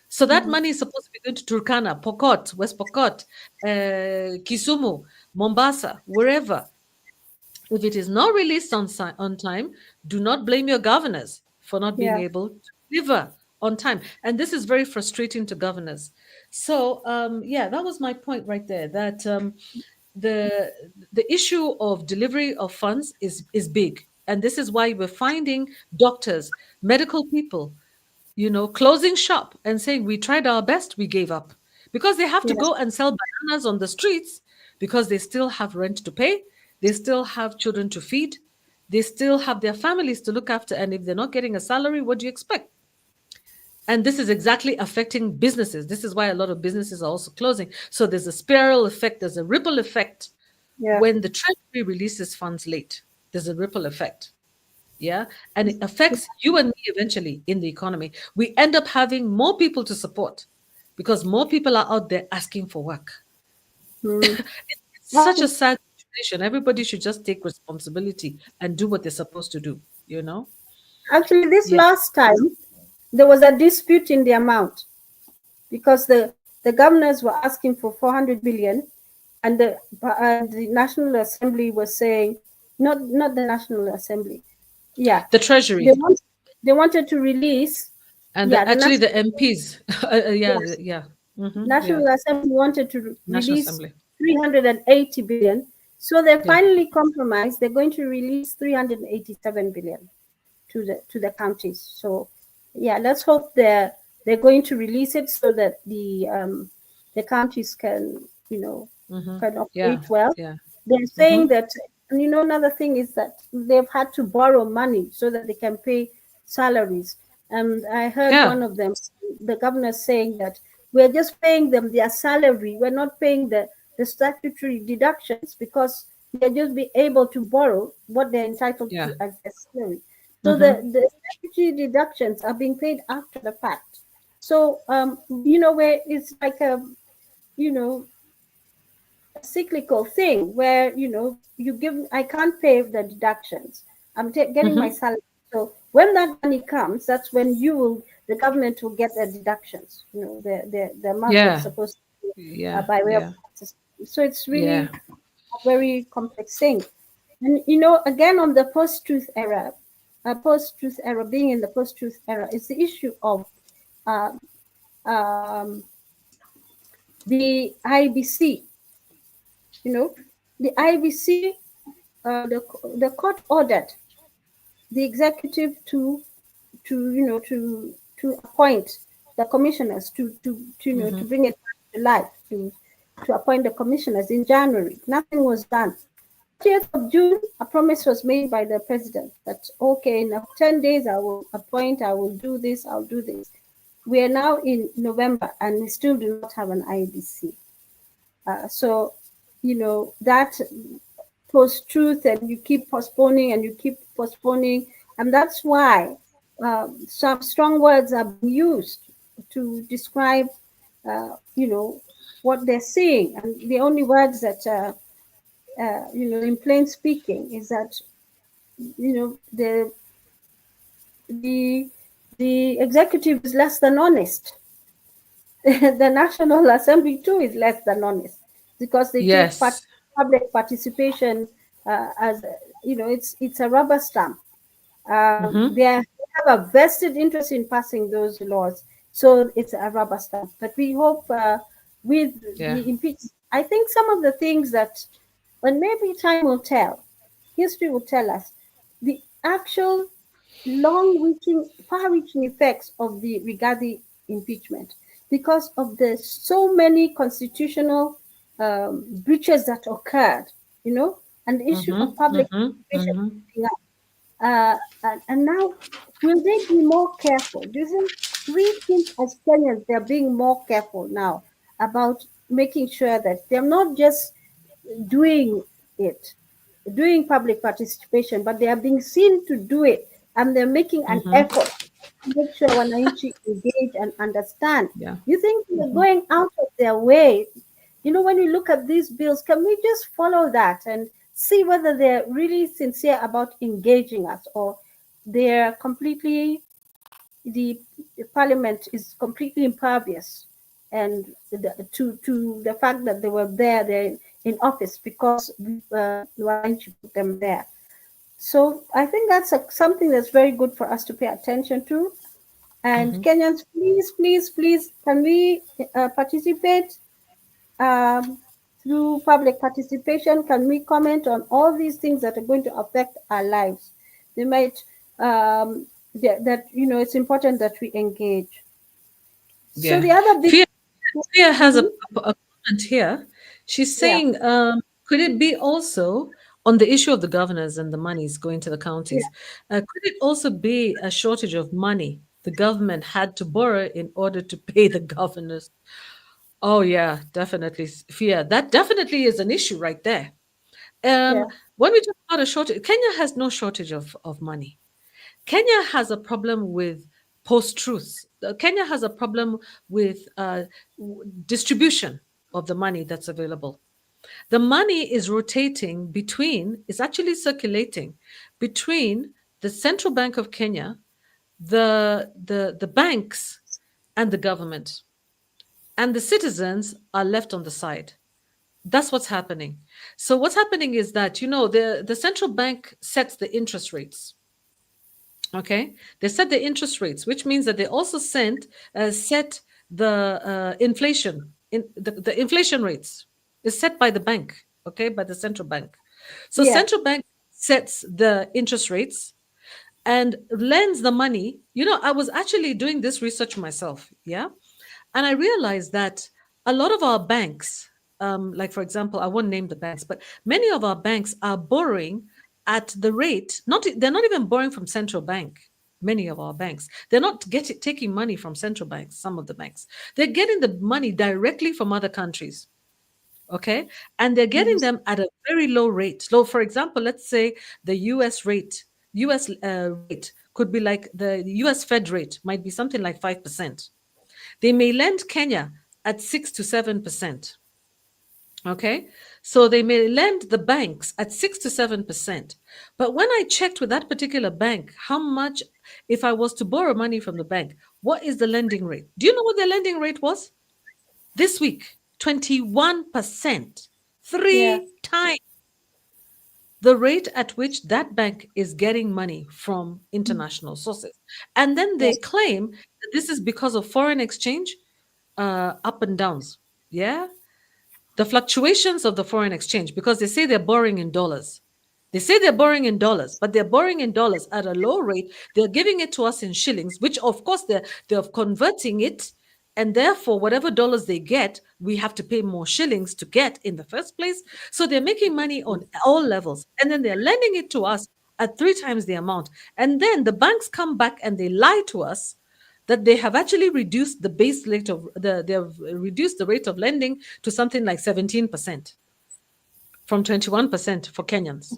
So that money is supposed to be going to Turkana, Pokot, West Pokot, Kisumu, Mombasa, wherever. If it is not released on time, do not blame your governors for not being able to deliver on time. And this is very frustrating to governors. So that was my point right there, that the issue of delivery of funds is big. And this is why we're finding doctors, medical people, closing shop and saying, we tried our best, we gave up. Because they have to go and sell bananas on the streets, because they still have rent to pay, they still have children to feed, they still have their families to look after. And if they're not getting a salary, what do you expect? And this is exactly affecting businesses. This is why a lot of businesses are also closing. So there's a spiral effect, there's a ripple effect. When the treasury releases funds late, there's a ripple effect. Yeah. And it affects you and me eventually in the economy. We end up having more people to support because more people are out there asking for work. It's such a sad situation. Everybody should just take responsibility and do what they're supposed to do, Actually, this last time, there was a dispute in the amount, because the governors were asking for 400 billion, and the National Assembly was saying, not the National Assembly, the Treasury. They wanted to release, and actually the MPs, National Assembly wanted to release 380 billion. So they finally compromised. They're going to release 387 billion to the counties. So let's hope they're going to release it so that the counties can can operate well. They're saying that, and another thing is that they've had to borrow money so that they can pay salaries. And I heard one of them, the governor, saying that we're just paying them their salary. We're not paying the statutory deductions, because they'll just be able to borrow what they're entitled to as their salary. So the statutory deductions are being paid after the fact. So where it's like a cyclical thing where I can't pay the deductions. I'm getting my salary. So when that money comes, that's when the government will get the deductions. The amount that's supposed to be by way of taxes. So it's really a very complex thing. And again, on the post-truth era, being in the post-truth era is the issue of the IBC. The IBC, the court ordered the executive to appoint the commissioners to bring it to life, to appoint the commissioners in January. Nothing was done. 30th of June, a promise was made by the president that, okay, in 10 days I will appoint, I will do this, I'll do this. We are now in November and we still do not have an IBC. So, that post-truth, and you keep postponing and you keep postponing. And that's why some strong words are being used to describe, what they're seeing. And the only words that, in plain speaking, is that, the the executive is less than honest. The National Assembly too is less than honest, because they take Yes. public participation as it's a rubber stamp. They have a vested interest in passing those laws, so it's a rubber stamp. But we hope with Yeah. the impeachment, I think some of the things that, but maybe time will tell, history will tell us the actual long-reaching, far-reaching effects of the Rigathi impeachment, because of the so many constitutional breaches that occurred, and the issue of public participation coming up. And now, will they be more careful? Do we think as Kenyans they're being more careful now about making sure that they're not just doing it, doing public participation, but they are being seen to do it, and they're making an effort to make sure wananchi engage and understand? Yeah. You think they're going out of their way? When we look at these bills, can we just follow that and see whether they're really sincere about engaging us, or they're completely, the parliament is completely impervious and to the fact that they're in office because Wananchi put them there. So I think that's something that's very good for us to pay attention to. And Kenyans, please, please, please, can we participate through public participation? Can we comment on all these things that are going to affect our lives? They might, it's important that we engage. So Yeah. the other big, Fia has a comment here. She's yeah, saying, could it be also on the issue of the governors and the monies going to the yeah, counties? Could it also be a shortage of money the government had to borrow in order to pay the governors? Oh yeah, definitely, Fia. That definitely is an issue right there. yeah, When we talk about a shortage, Kenya has no shortage of money. Kenya has a problem with post-truths. Kenya has a problem with distribution of the money that's available. The money is rotating between, it's actually circulating between the Central Bank of Kenya, the banks, and the government. And the citizens are left on the side. That's what's happening. So what's happening is that, the central bank sets the interest rates. Okay, they set the interest rates, which means that they also set the inflation. The inflation rates is set by the bank, okay, by the central bank. So yeah, central bank sets the interest rates and lends the money. I was actually doing this research myself, yeah, and I realized that a lot of our banks, like for example, I won't name the banks, but many of our banks are borrowing at the rate, they're not even borrowing from central bank. Many of our banks, they're not taking money from central banks, some of the banks. They're getting the money directly from other countries. Okay. And they're getting them at a very low rate. So, for example, let's say the US rate could be like the US Fed rate might be something like 5%. They may lend Kenya at 6 to 7%. Okay. So they may lend the banks at 6 to 7%. But when I checked with that particular bank, how much, if I was to borrow money from the bank, what is the lending rate? Do you know what the lending rate was? This week, 21%. yeah, 3 times the rate at which that bank is getting money from international sources. And then yeah, they claim that this is because of foreign exchange up and downs. Yeah. The fluctuations of the foreign exchange, because they say they're borrowing in dollars. They say they're borrowing in dollars, but they're borrowing in dollars at a low rate. They're giving it to us in shillings, which of course they're converting it. And therefore, whatever dollars they get, we have to pay more shillings to get in the first place. So they're making money on all levels. And then they're lending it to us at 3 times the amount. And then the banks come back and they lie to us that they have actually reduced the base rate of they have reduced the rate of lending to something like 17% from 21% for Kenyans.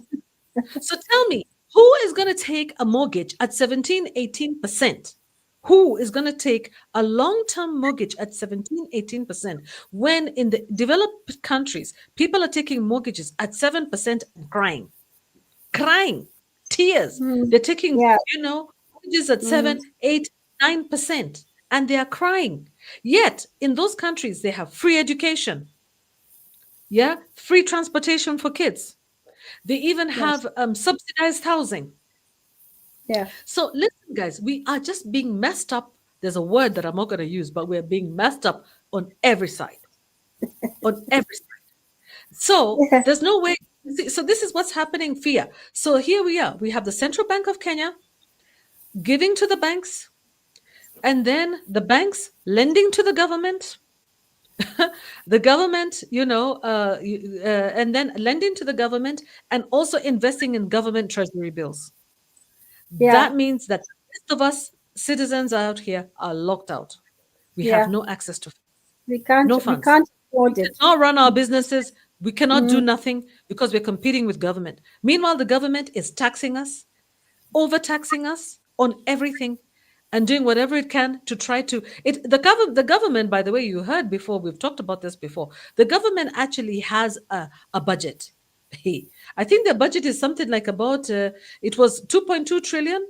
So tell me, who is going to take a mortgage at 17, 18%? Who is going to take a long-term mortgage at 17, 18% when in the developed countries, people are taking mortgages at 7% and crying, tears. They're taking, Yeah. mortgages at 7, 8, 9%, and they are crying. Yet in those countries, they have free education, yeah, free transportation for kids. They even Yes. have subsidized housing. Yeah. So listen, guys, we are just being messed up. There's a word that I'm not going to use, but we're being messed up on every side. On every side. So Yeah. there's no way. So this is what's happening, FIA. So here we are. We have the Central Bank of Kenya giving to the banks, and then the banks lending to the government. The government, and then lending to the government and also investing in government treasury bills. Yeah. That means that the rest of us citizens out here are locked out. We have Yeah. no access to We can't. no We funds. can't We afford it. cannot run our businesses. We cannot do Mm. nothing because we're competing with government. Meanwhile, the government is taxing us, overtaxing us on everything, and doing whatever it can to try to the government, by the way, you heard before, we've talked about this before. The government actually has a budget. I think their budget is something like about it was 2.2 trillion.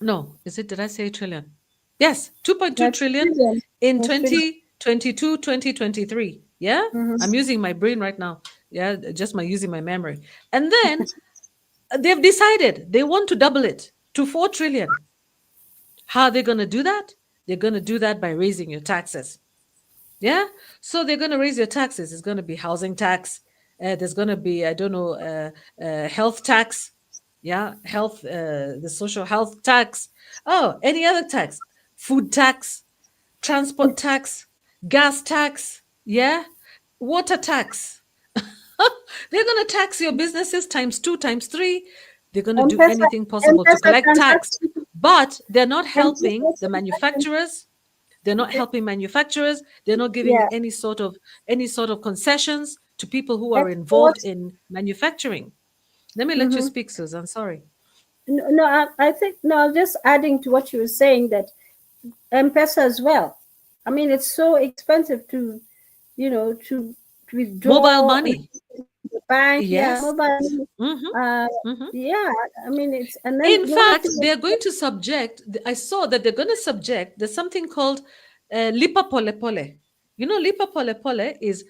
No, is it? Did I say trillion? Yes, 2.2 That's trillion brilliant. in That's brilliant. 2022, 2023. Yeah, I'm using my brain right now. Yeah, just using my memory. And then they've decided they want to double it to 4 trillion. How are they going to do that? They're going to do that by raising your taxes. Yeah. So they're going to raise your taxes. It's going to be housing tax. There's going to be, I don't know, health tax. Yeah. Health, the social health tax. Oh, any other tax, food tax, transport tax, gas tax. Yeah. Water tax. They're going to tax your businesses times 2, times 3. They're going to do M-Pesa, anything possible to M-Pesa collect tax, transaction. but they're not helping M-Pesa the transaction. manufacturers. They're not helping manufacturers. They're not giving Yeah. any sort of concessions to people who are Export. involved in manufacturing. Let me let you Mm-hmm. speak, Susan. Sorry. No, I think no. I'm just adding to what you were saying that M-Pesa as well. I mean, it's so expensive to, to withdraw Mobile money. the bank. Yeah, Yes. mobile. Mm-hmm. Mm-hmm. Yeah. I mean, it's and then In the other fact, thing they're going to subject, I saw that they're going to subject, there's something called Lipa Pole Pole. Lipa Pole Pole is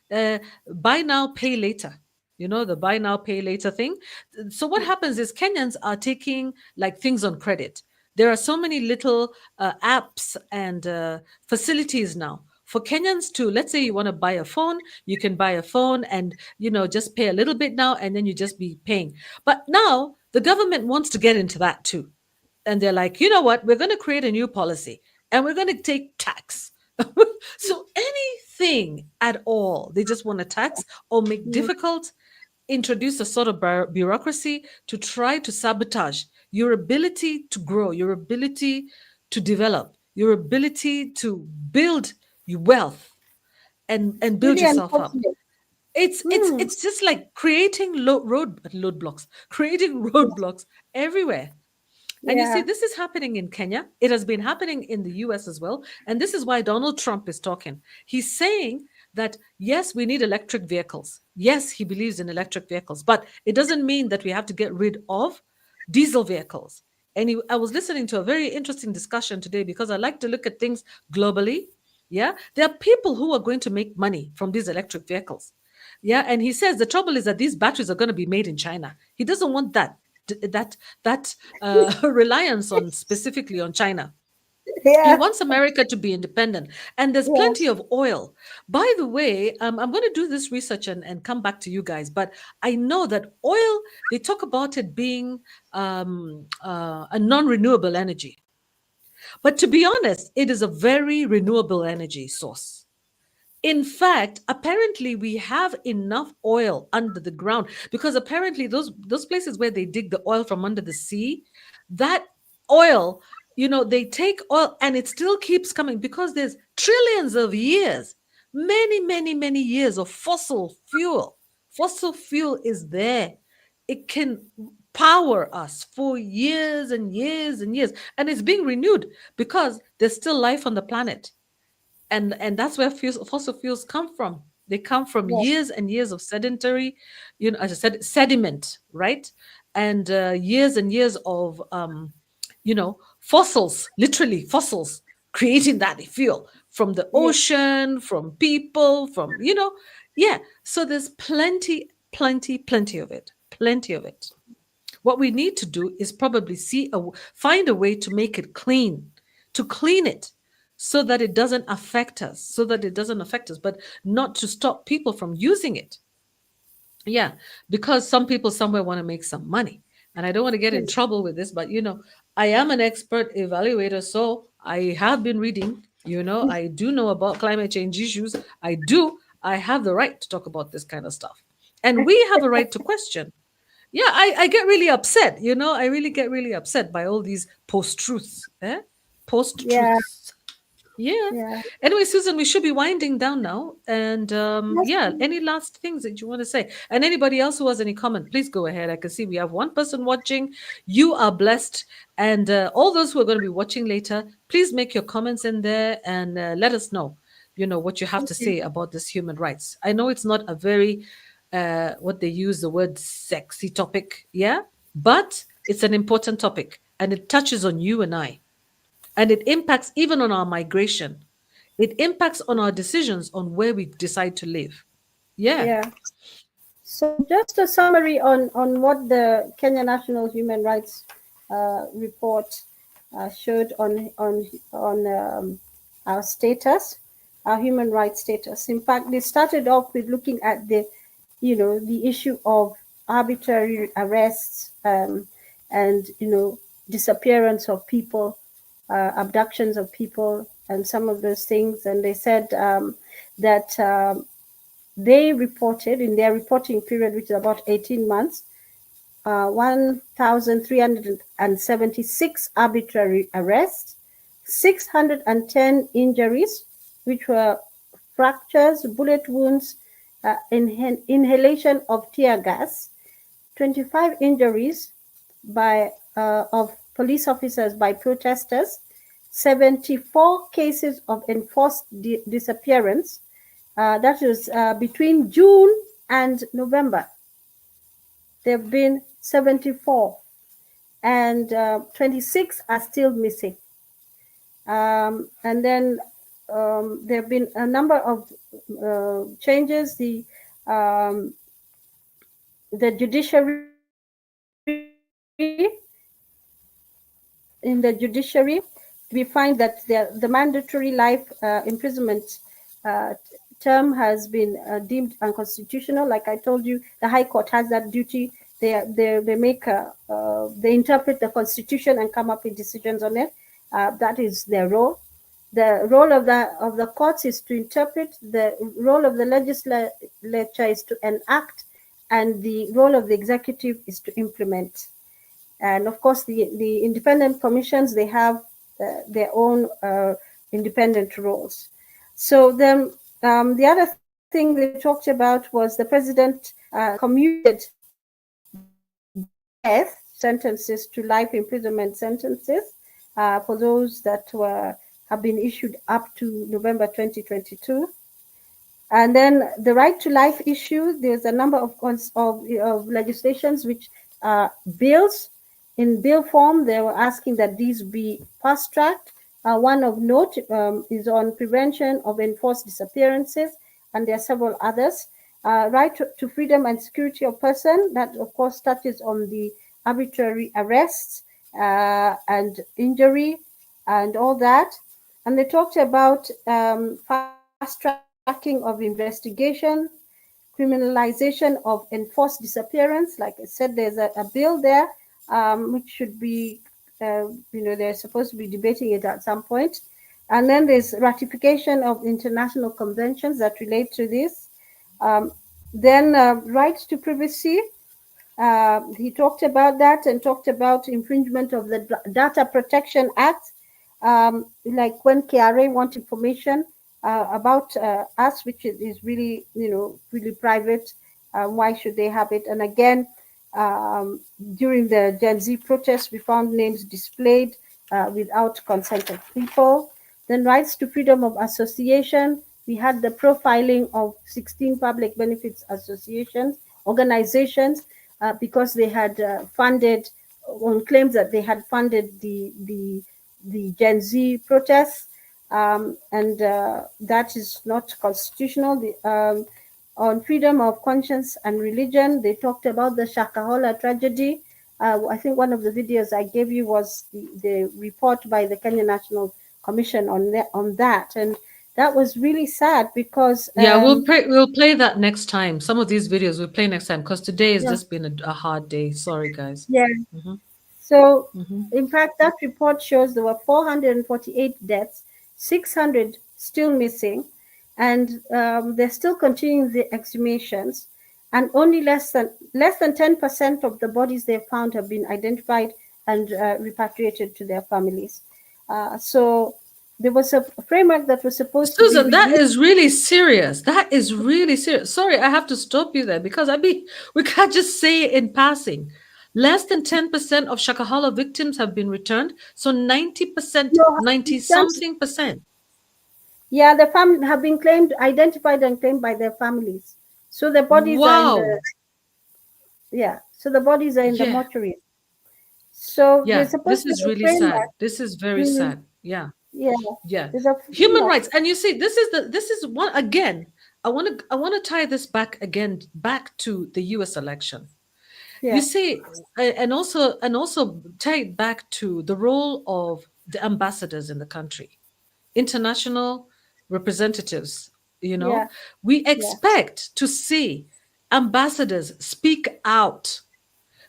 buy now, pay later. The buy now, pay later thing. So what happens is Kenyans are taking like things on credit. There are so many little apps and facilities now for Kenyans to, let's say you want to buy a phone, you can buy a phone and, just pay a little bit now and then you just be paying. But now the government wants to get into that too. And they're like, you know what? We're going to create a new policy and we're going to take tax. So anything at all, they just want to tax or make difficult, introduce a sort of bureaucracy to try to sabotage your ability to grow, your ability to develop, your ability to build your wealth and build really yourself up. unfortunate. It's just like creating roadblocks, creating roadblocks everywhere. And you see, Yeah. this is happening in Kenya. It has been happening in the US as well. And this is why Donald Trump is talking. He's saying that, yes, we need electric vehicles. Yes, he believes in electric vehicles, but it doesn't mean that we have to get rid of diesel vehicles. And I was listening to a very interesting discussion today because I like to look at things globally. Yeah, there are people who are going to make money from these electric vehicles. Yeah, and he says the trouble is that these batteries are going to be made in China. He doesn't want that reliance on specifically on China. He Yeah. wants America to be independent, and there's Yes. plenty of oil. By the way, I'm going to do this research and come back to you guys. But I know that oil, they talk about it being a non-renewable energy. But to be honest, it is a very renewable energy source. In fact, apparently we have enough oil under the ground because apparently those places where they dig the oil from under the sea, that oil they take oil and it still keeps coming because there's trillions of years, many, many, many years of fossil fuel. Fossil fuel is there. It can power us for years and years and years. And it's being renewed because there's still life on the planet. And that's where fossil fuels come from. They come from Yes. years and years of sedentary, as I said, sediment, right? And years and years of fossils, literally fossils, creating that fuel from the ocean, from people, from yeah. So there's plenty, plenty, plenty of it, plenty of it. What we need to do is probably find a way to make it clean, to clean it, so that it doesn't affect us, but not to stop people from using it. Yeah, because some people somewhere want to make some money. And I don't want to get in trouble with this, but I am an expert evaluator, so I have been reading, I do know about climate change issues. I have the right to talk about this kind of stuff. And we have a right to question. Yeah, I get really upset, I really get really upset by all these post-truths. Yeah. Post-truths. Yeah. Yeah. Anyway, Susan, we should be winding down now. And Yes. yeah, any last things that you want to say? And anybody else who has any comment, please go ahead. I can see we have one person watching. You are blessed. And all those who are going to be watching later, please make your comments in there and let us know, what you have to say about this human rights. I know it's not a very, what they use, the word sexy topic. Yeah. But it's an important topic and it touches on you and I. And it impacts even on our migration. It impacts on our decisions on where we decide to live. Yeah. Yeah. So just a summary on what the Kenya National Human Rights report showed on our status, our human rights status. In fact, they started off with looking at the issue of arbitrary arrests and disappearance of people, abductions of people, and some of those things. And they said that they reported in their reporting period, which is about 18 months, 1,376 arbitrary arrests, 610 injuries, which were fractures, bullet wounds, inhalation of tear gas, 25 injuries of police officers by protesters, 74 cases of enforced disappearance. That is between June and November. There have been 74, and 26 are still missing. And then there have been a number of changes. The judiciary, in the judiciary, we find that the mandatory life imprisonment term has been deemed unconstitutional. Like I told you, the High Court has that duty. They interpret the Constitution and come up with decisions on it. That is their role. The role of the courts is to interpret. The role of the legislature is to enact, and the role of the executive is to implement. And of course, the independent commissions, they have their own independent roles. So then the other thing they talked about was the president commuted death sentences to life imprisonment sentences for those that have been issued up to November 2022. And then the right to life issue, there's a number of legislations which bills. In bill form, they were asking that these be fast-tracked. One of note is on prevention of enforced disappearances, and there are several others. Right to freedom and security of person, that of course touches on the arbitrary arrests and injury and all that. And they talked about fast-tracking of investigation, criminalization of enforced disappearance. Like I said, there's a bill there which should be, they're supposed to be debating it at some point. And then there's ratification of international conventions that relate to this. Then rights to privacy, He talked about that and talked about infringement of the Data Protection Act, like when KRA want information about us, which is really, really private. Why should they have it? And again, during the Gen Z protests, we found names displayed without consent of people. Then rights to freedom of association. We had the profiling of 16 public benefits organizations, because they had funded, on claims that they had funded the Gen Z protests, and that is not constitutional. On freedom of conscience and religion, they talked about the Shakahola tragedy. I think one of the videos I gave you was the report by the Kenya National Commission on that, and that was really sad because Yeah, we'll play that next time. Some of these videos we'll play next time because today has yeah, just been a hard day. Sorry, guys. yeah. Mhm, So, mhm. in fact, that report shows there were 448 deaths, 600 still missing, and they're still continuing the exhumations. And only less than 10% of the bodies they found have been identified and repatriated to their families. So there was a framework that was supposed to be Susan, that reviewed. is really serious. That is really serious. Sorry, I have to stop you there because we can't just say it in passing. Less than 10% of Shakahala victims have been returned. So 90%, No, 90 something percent. yeah, the family have been identified and claimed by their families. So the bodies are in the Wow. so the bodies are in the Yeah. mortuary. So there's Yeah. supposed This to be is a really framework. sad. This is very Mm, sad. Yeah. yeah, Yeah. there's a Human framework. rights. And you see, this is one again. I want to tie this back to the US election. You Yeah, see, and also tie it back to the role of the ambassadors in the country, international representatives. You yeah, know, we yeah, expect to see ambassadors speak out.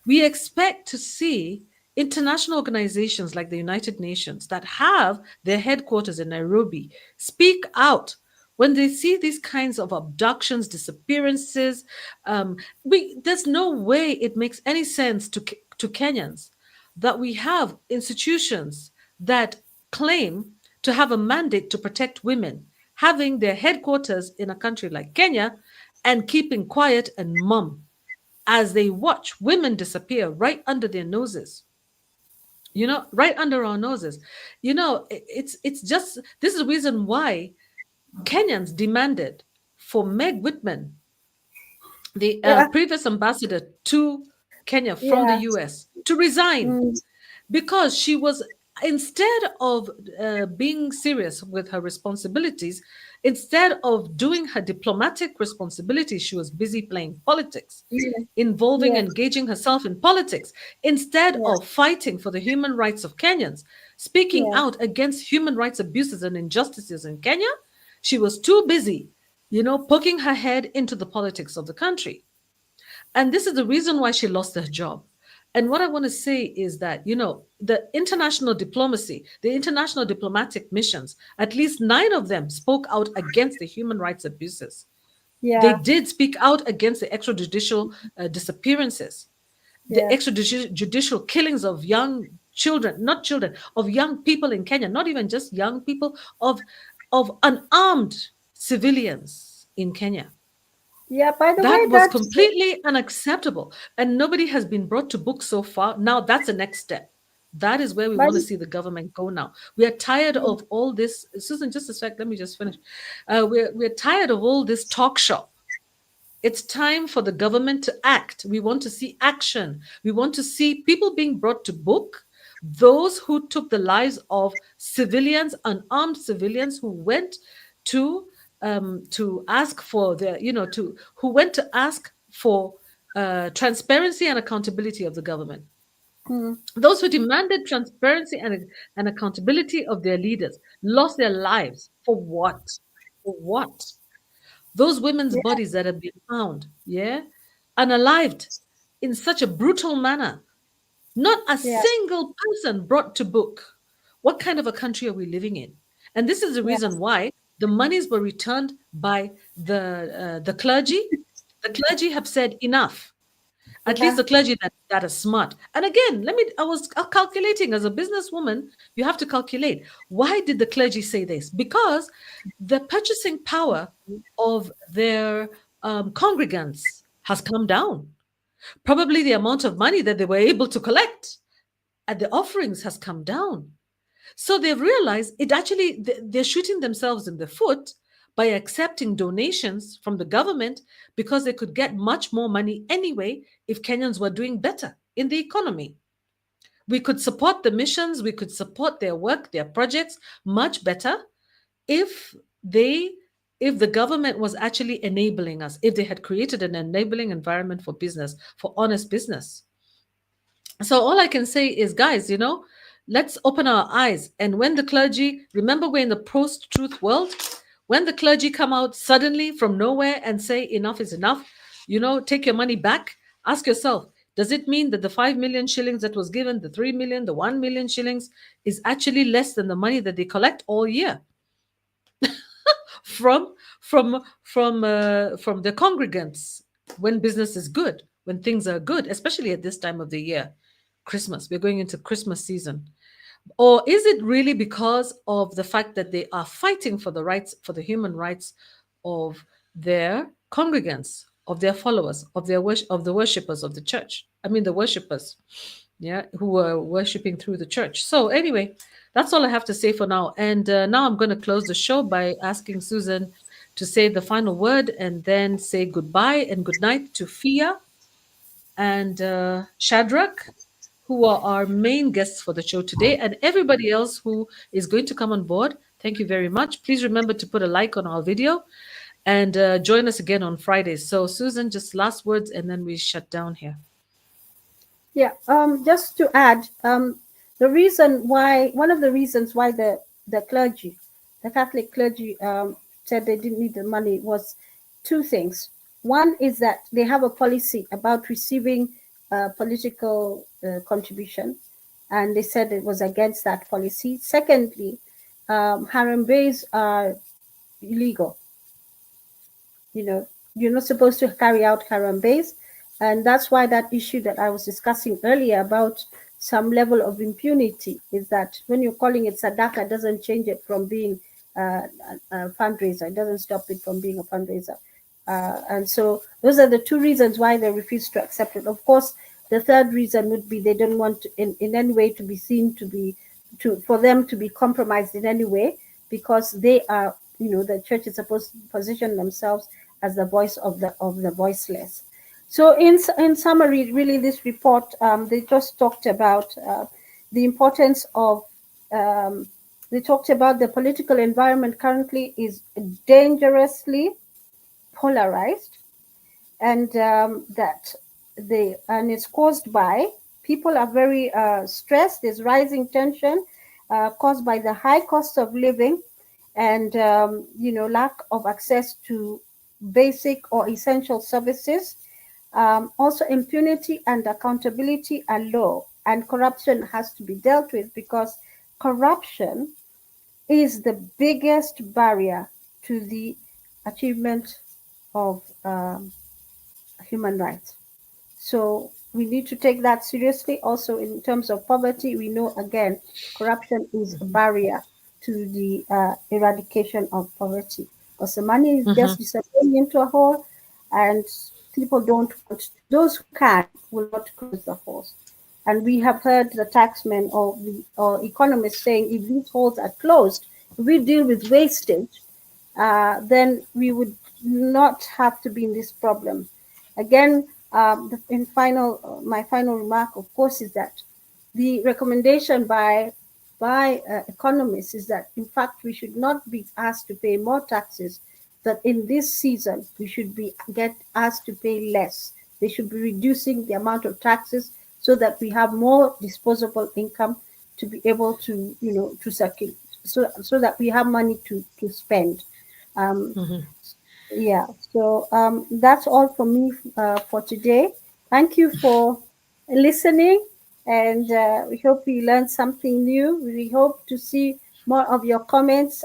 We expect to see international organizations like the United Nations that have their headquarters in Nairobi speak out when they see these kinds of abductions, disappearances. There's no way it makes any sense to Kenyans that we have institutions that claim to have a mandate to protect women, having their headquarters in a country like Kenya and keeping quiet and mum as they watch women disappear right under their noses, right under our noses. It's just, this is the reason why Kenyans demanded for Meg Whitman, the yeah, previous ambassador to Kenya from the yeah, US, to resign, mm, because she was, instead of being serious with her responsibilities, instead of doing her diplomatic responsibilities, she was busy playing politics, yeah, involving, yeah, engaging herself in politics, instead yeah, of fighting for the human rights of Kenyans, speaking yeah, out against human rights abuses and injustices in Kenya. She was too busy, poking her head into the politics of the country. And this is the reason why she lost her job. And what I want to say is that, the international diplomacy, the international diplomatic missions, at least 9 of them spoke out against the human rights abuses. They yeah, did speak out against the extrajudicial disappearances, the yeah, extrajudicial killings of young children, not children, of young people in Kenya, not even just young people, of unarmed civilians in Kenya. yeah. By the way, That was that's completely unacceptable. And nobody has been brought to book so far. Now that's the next step. That is where we by want to the, see the government go now. We are tired of all this. Susan, just a sec, let me just finish. We're tired of all this talk shop. It's time for the government to act. We want to see action. We want to see people being brought to book, those who took the lives of civilians, unarmed civilians who went to ask for who went to ask for transparency and accountability of the government. mm, Those who demanded transparency and accountability of their leaders lost their lives. For what? For what? Those women's yeah, bodies that have been found, yeah, unalived in such a brutal manner, not a yeah, single person brought to book. What kind of a country are we living in? And this is the yeah, reason why the monies were returned by the clergy. The clergy have said enough. At least the clergy that are smart. And again, I was calculating as a businesswoman, you have to calculate. Why did the clergy say this? Because the purchasing power of their congregants has come down. Probably the amount of money that they were able to collect at the offerings has come down. So they've realized it actually, they're shooting themselves in the foot by accepting donations from the government because they could get much more money anyway if Kenyans were doing better in the economy. We could support the missions, we could support their work, their projects much better if the government was actually enabling us, if they had created an enabling environment for business, for honest business. So all I can say is, guys, let's open our eyes. And when the clergy, remember, we're in the post-truth world, when the clergy come out suddenly from nowhere and say enough is enough, take your money back, ask yourself, does it mean that the 5 million shillings that was given, the 3 million, the 1 million shillings is actually less than the money that they collect all year from the congregants when business is good, when things are good, especially at this time of the year? Christmas, we're going into Christmas season. Or is it really because of the fact that they are fighting for the rights, for the human rights of their congregants, of their followers, of the worshippers of the church? I mean, the worshippers, who are worshiping through the church. So anyway, that's all I have to say for now. And now I'm going to close the show by asking Susan to say the final word and then say goodbye and good night to Fia and Shadrach, who are our main guests for the show today, and everybody else who is going to come on board. Thank you very much. Please remember to put a like on our video and join us again on Fridays. So Susan, just last words and then we shut down here. Yeah, just to add, one of the reasons why the clergy, the Catholic clergy, said they didn't need the money was two things. One is that they have a policy about receiving political contribution, and they said it was against that policy. Secondly, harambees are illegal. You're not supposed to carry out harambees, and that's why that issue that I was discussing earlier about some level of impunity is that when you're calling it sadaka, it doesn't change it from being a fundraiser. It doesn't stop it from being a fundraiser. And so those are the two reasons why they refuse to accept it. Of course, the third reason would be they don't want to, in any way to be seen for them to be compromised in any way, because they are, the church is supposed to position themselves as the voice of the voiceless. So in summary, really, this report, they just talked about the importance of, they talked about the political environment currently is dangerously polarized, and and it's caused by people are very stressed. There's rising tension caused by the high cost of living and lack of access to basic or essential services. Also, impunity and accountability are low, and corruption has to be dealt with, because corruption is the biggest barrier to the achievement of human rights. So we need to take that seriously. Also, in terms of poverty, we know, again, corruption is a barrier to the eradication of poverty, because the money is just disappearing into a hole, and people don't want, those who can will not close the holes. And we have heard the taxmen or economists saying, if these holes are closed, if we deal with wastage, then we would not have to be in this problem. Again, my final remark, of course, is that the recommendation by economists is that, in fact, we should not be asked to pay more taxes, that in this season we should get asked to pay less. They should be reducing the amount of taxes so that we have more disposable income to be able to, to circulate, so that we have money to spend. Yeah, so that's all for me for today. Thank you for listening, and we hope you learned something new. We hope to see more of your comments.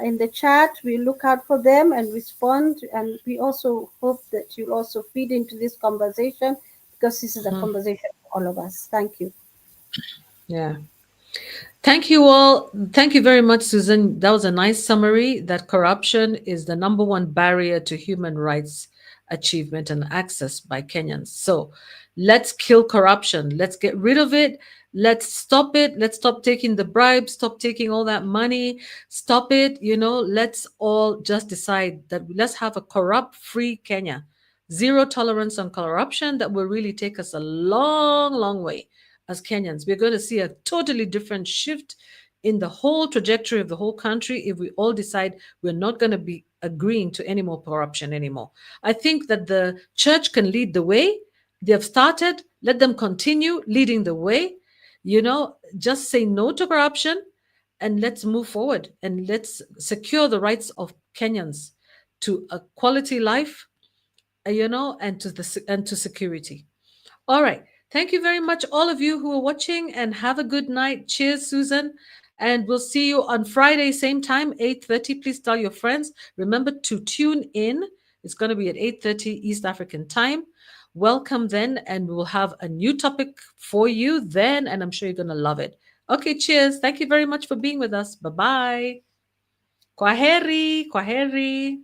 in the chat. We look out for them and respond. And we also hope that you'll also feed into this conversation, because this is a conversation for all of us. Thank you. Yeah. Thank you all. Thank you very much, Susan. That was a nice summary that corruption is the number one barrier to human rights achievement and access by Kenyans. So let's kill corruption. Let's get rid of it. Let's stop it. Let's stop taking the bribes, stop taking all that money, stop it. Let's all just decide that let's have a corrupt free Kenya. Zero tolerance on corruption. That will really take us a long, long way as Kenyans. We're going to see a totally different shift in the whole trajectory of the whole country if we all decide we're not going to be agreeing to any more corruption anymore. I think that the church can lead the way. They have started. Let them continue leading the way. Just say no to corruption and let's move forward and let's secure the rights of Kenyans to a quality life, and to security. All right. Thank you very much, all of you who are watching, and have a good night. Cheers, Susan. And we'll see you on Friday, same time, 8:30. Please tell your friends. Remember to tune in. It's going to be at 8:30 East African time. Welcome then, and we will have a new topic for you then, and I'm sure you're going to love it. Okay, cheers. Thank you very much for being with us. Bye-bye. Kwaheri. Kwaheri.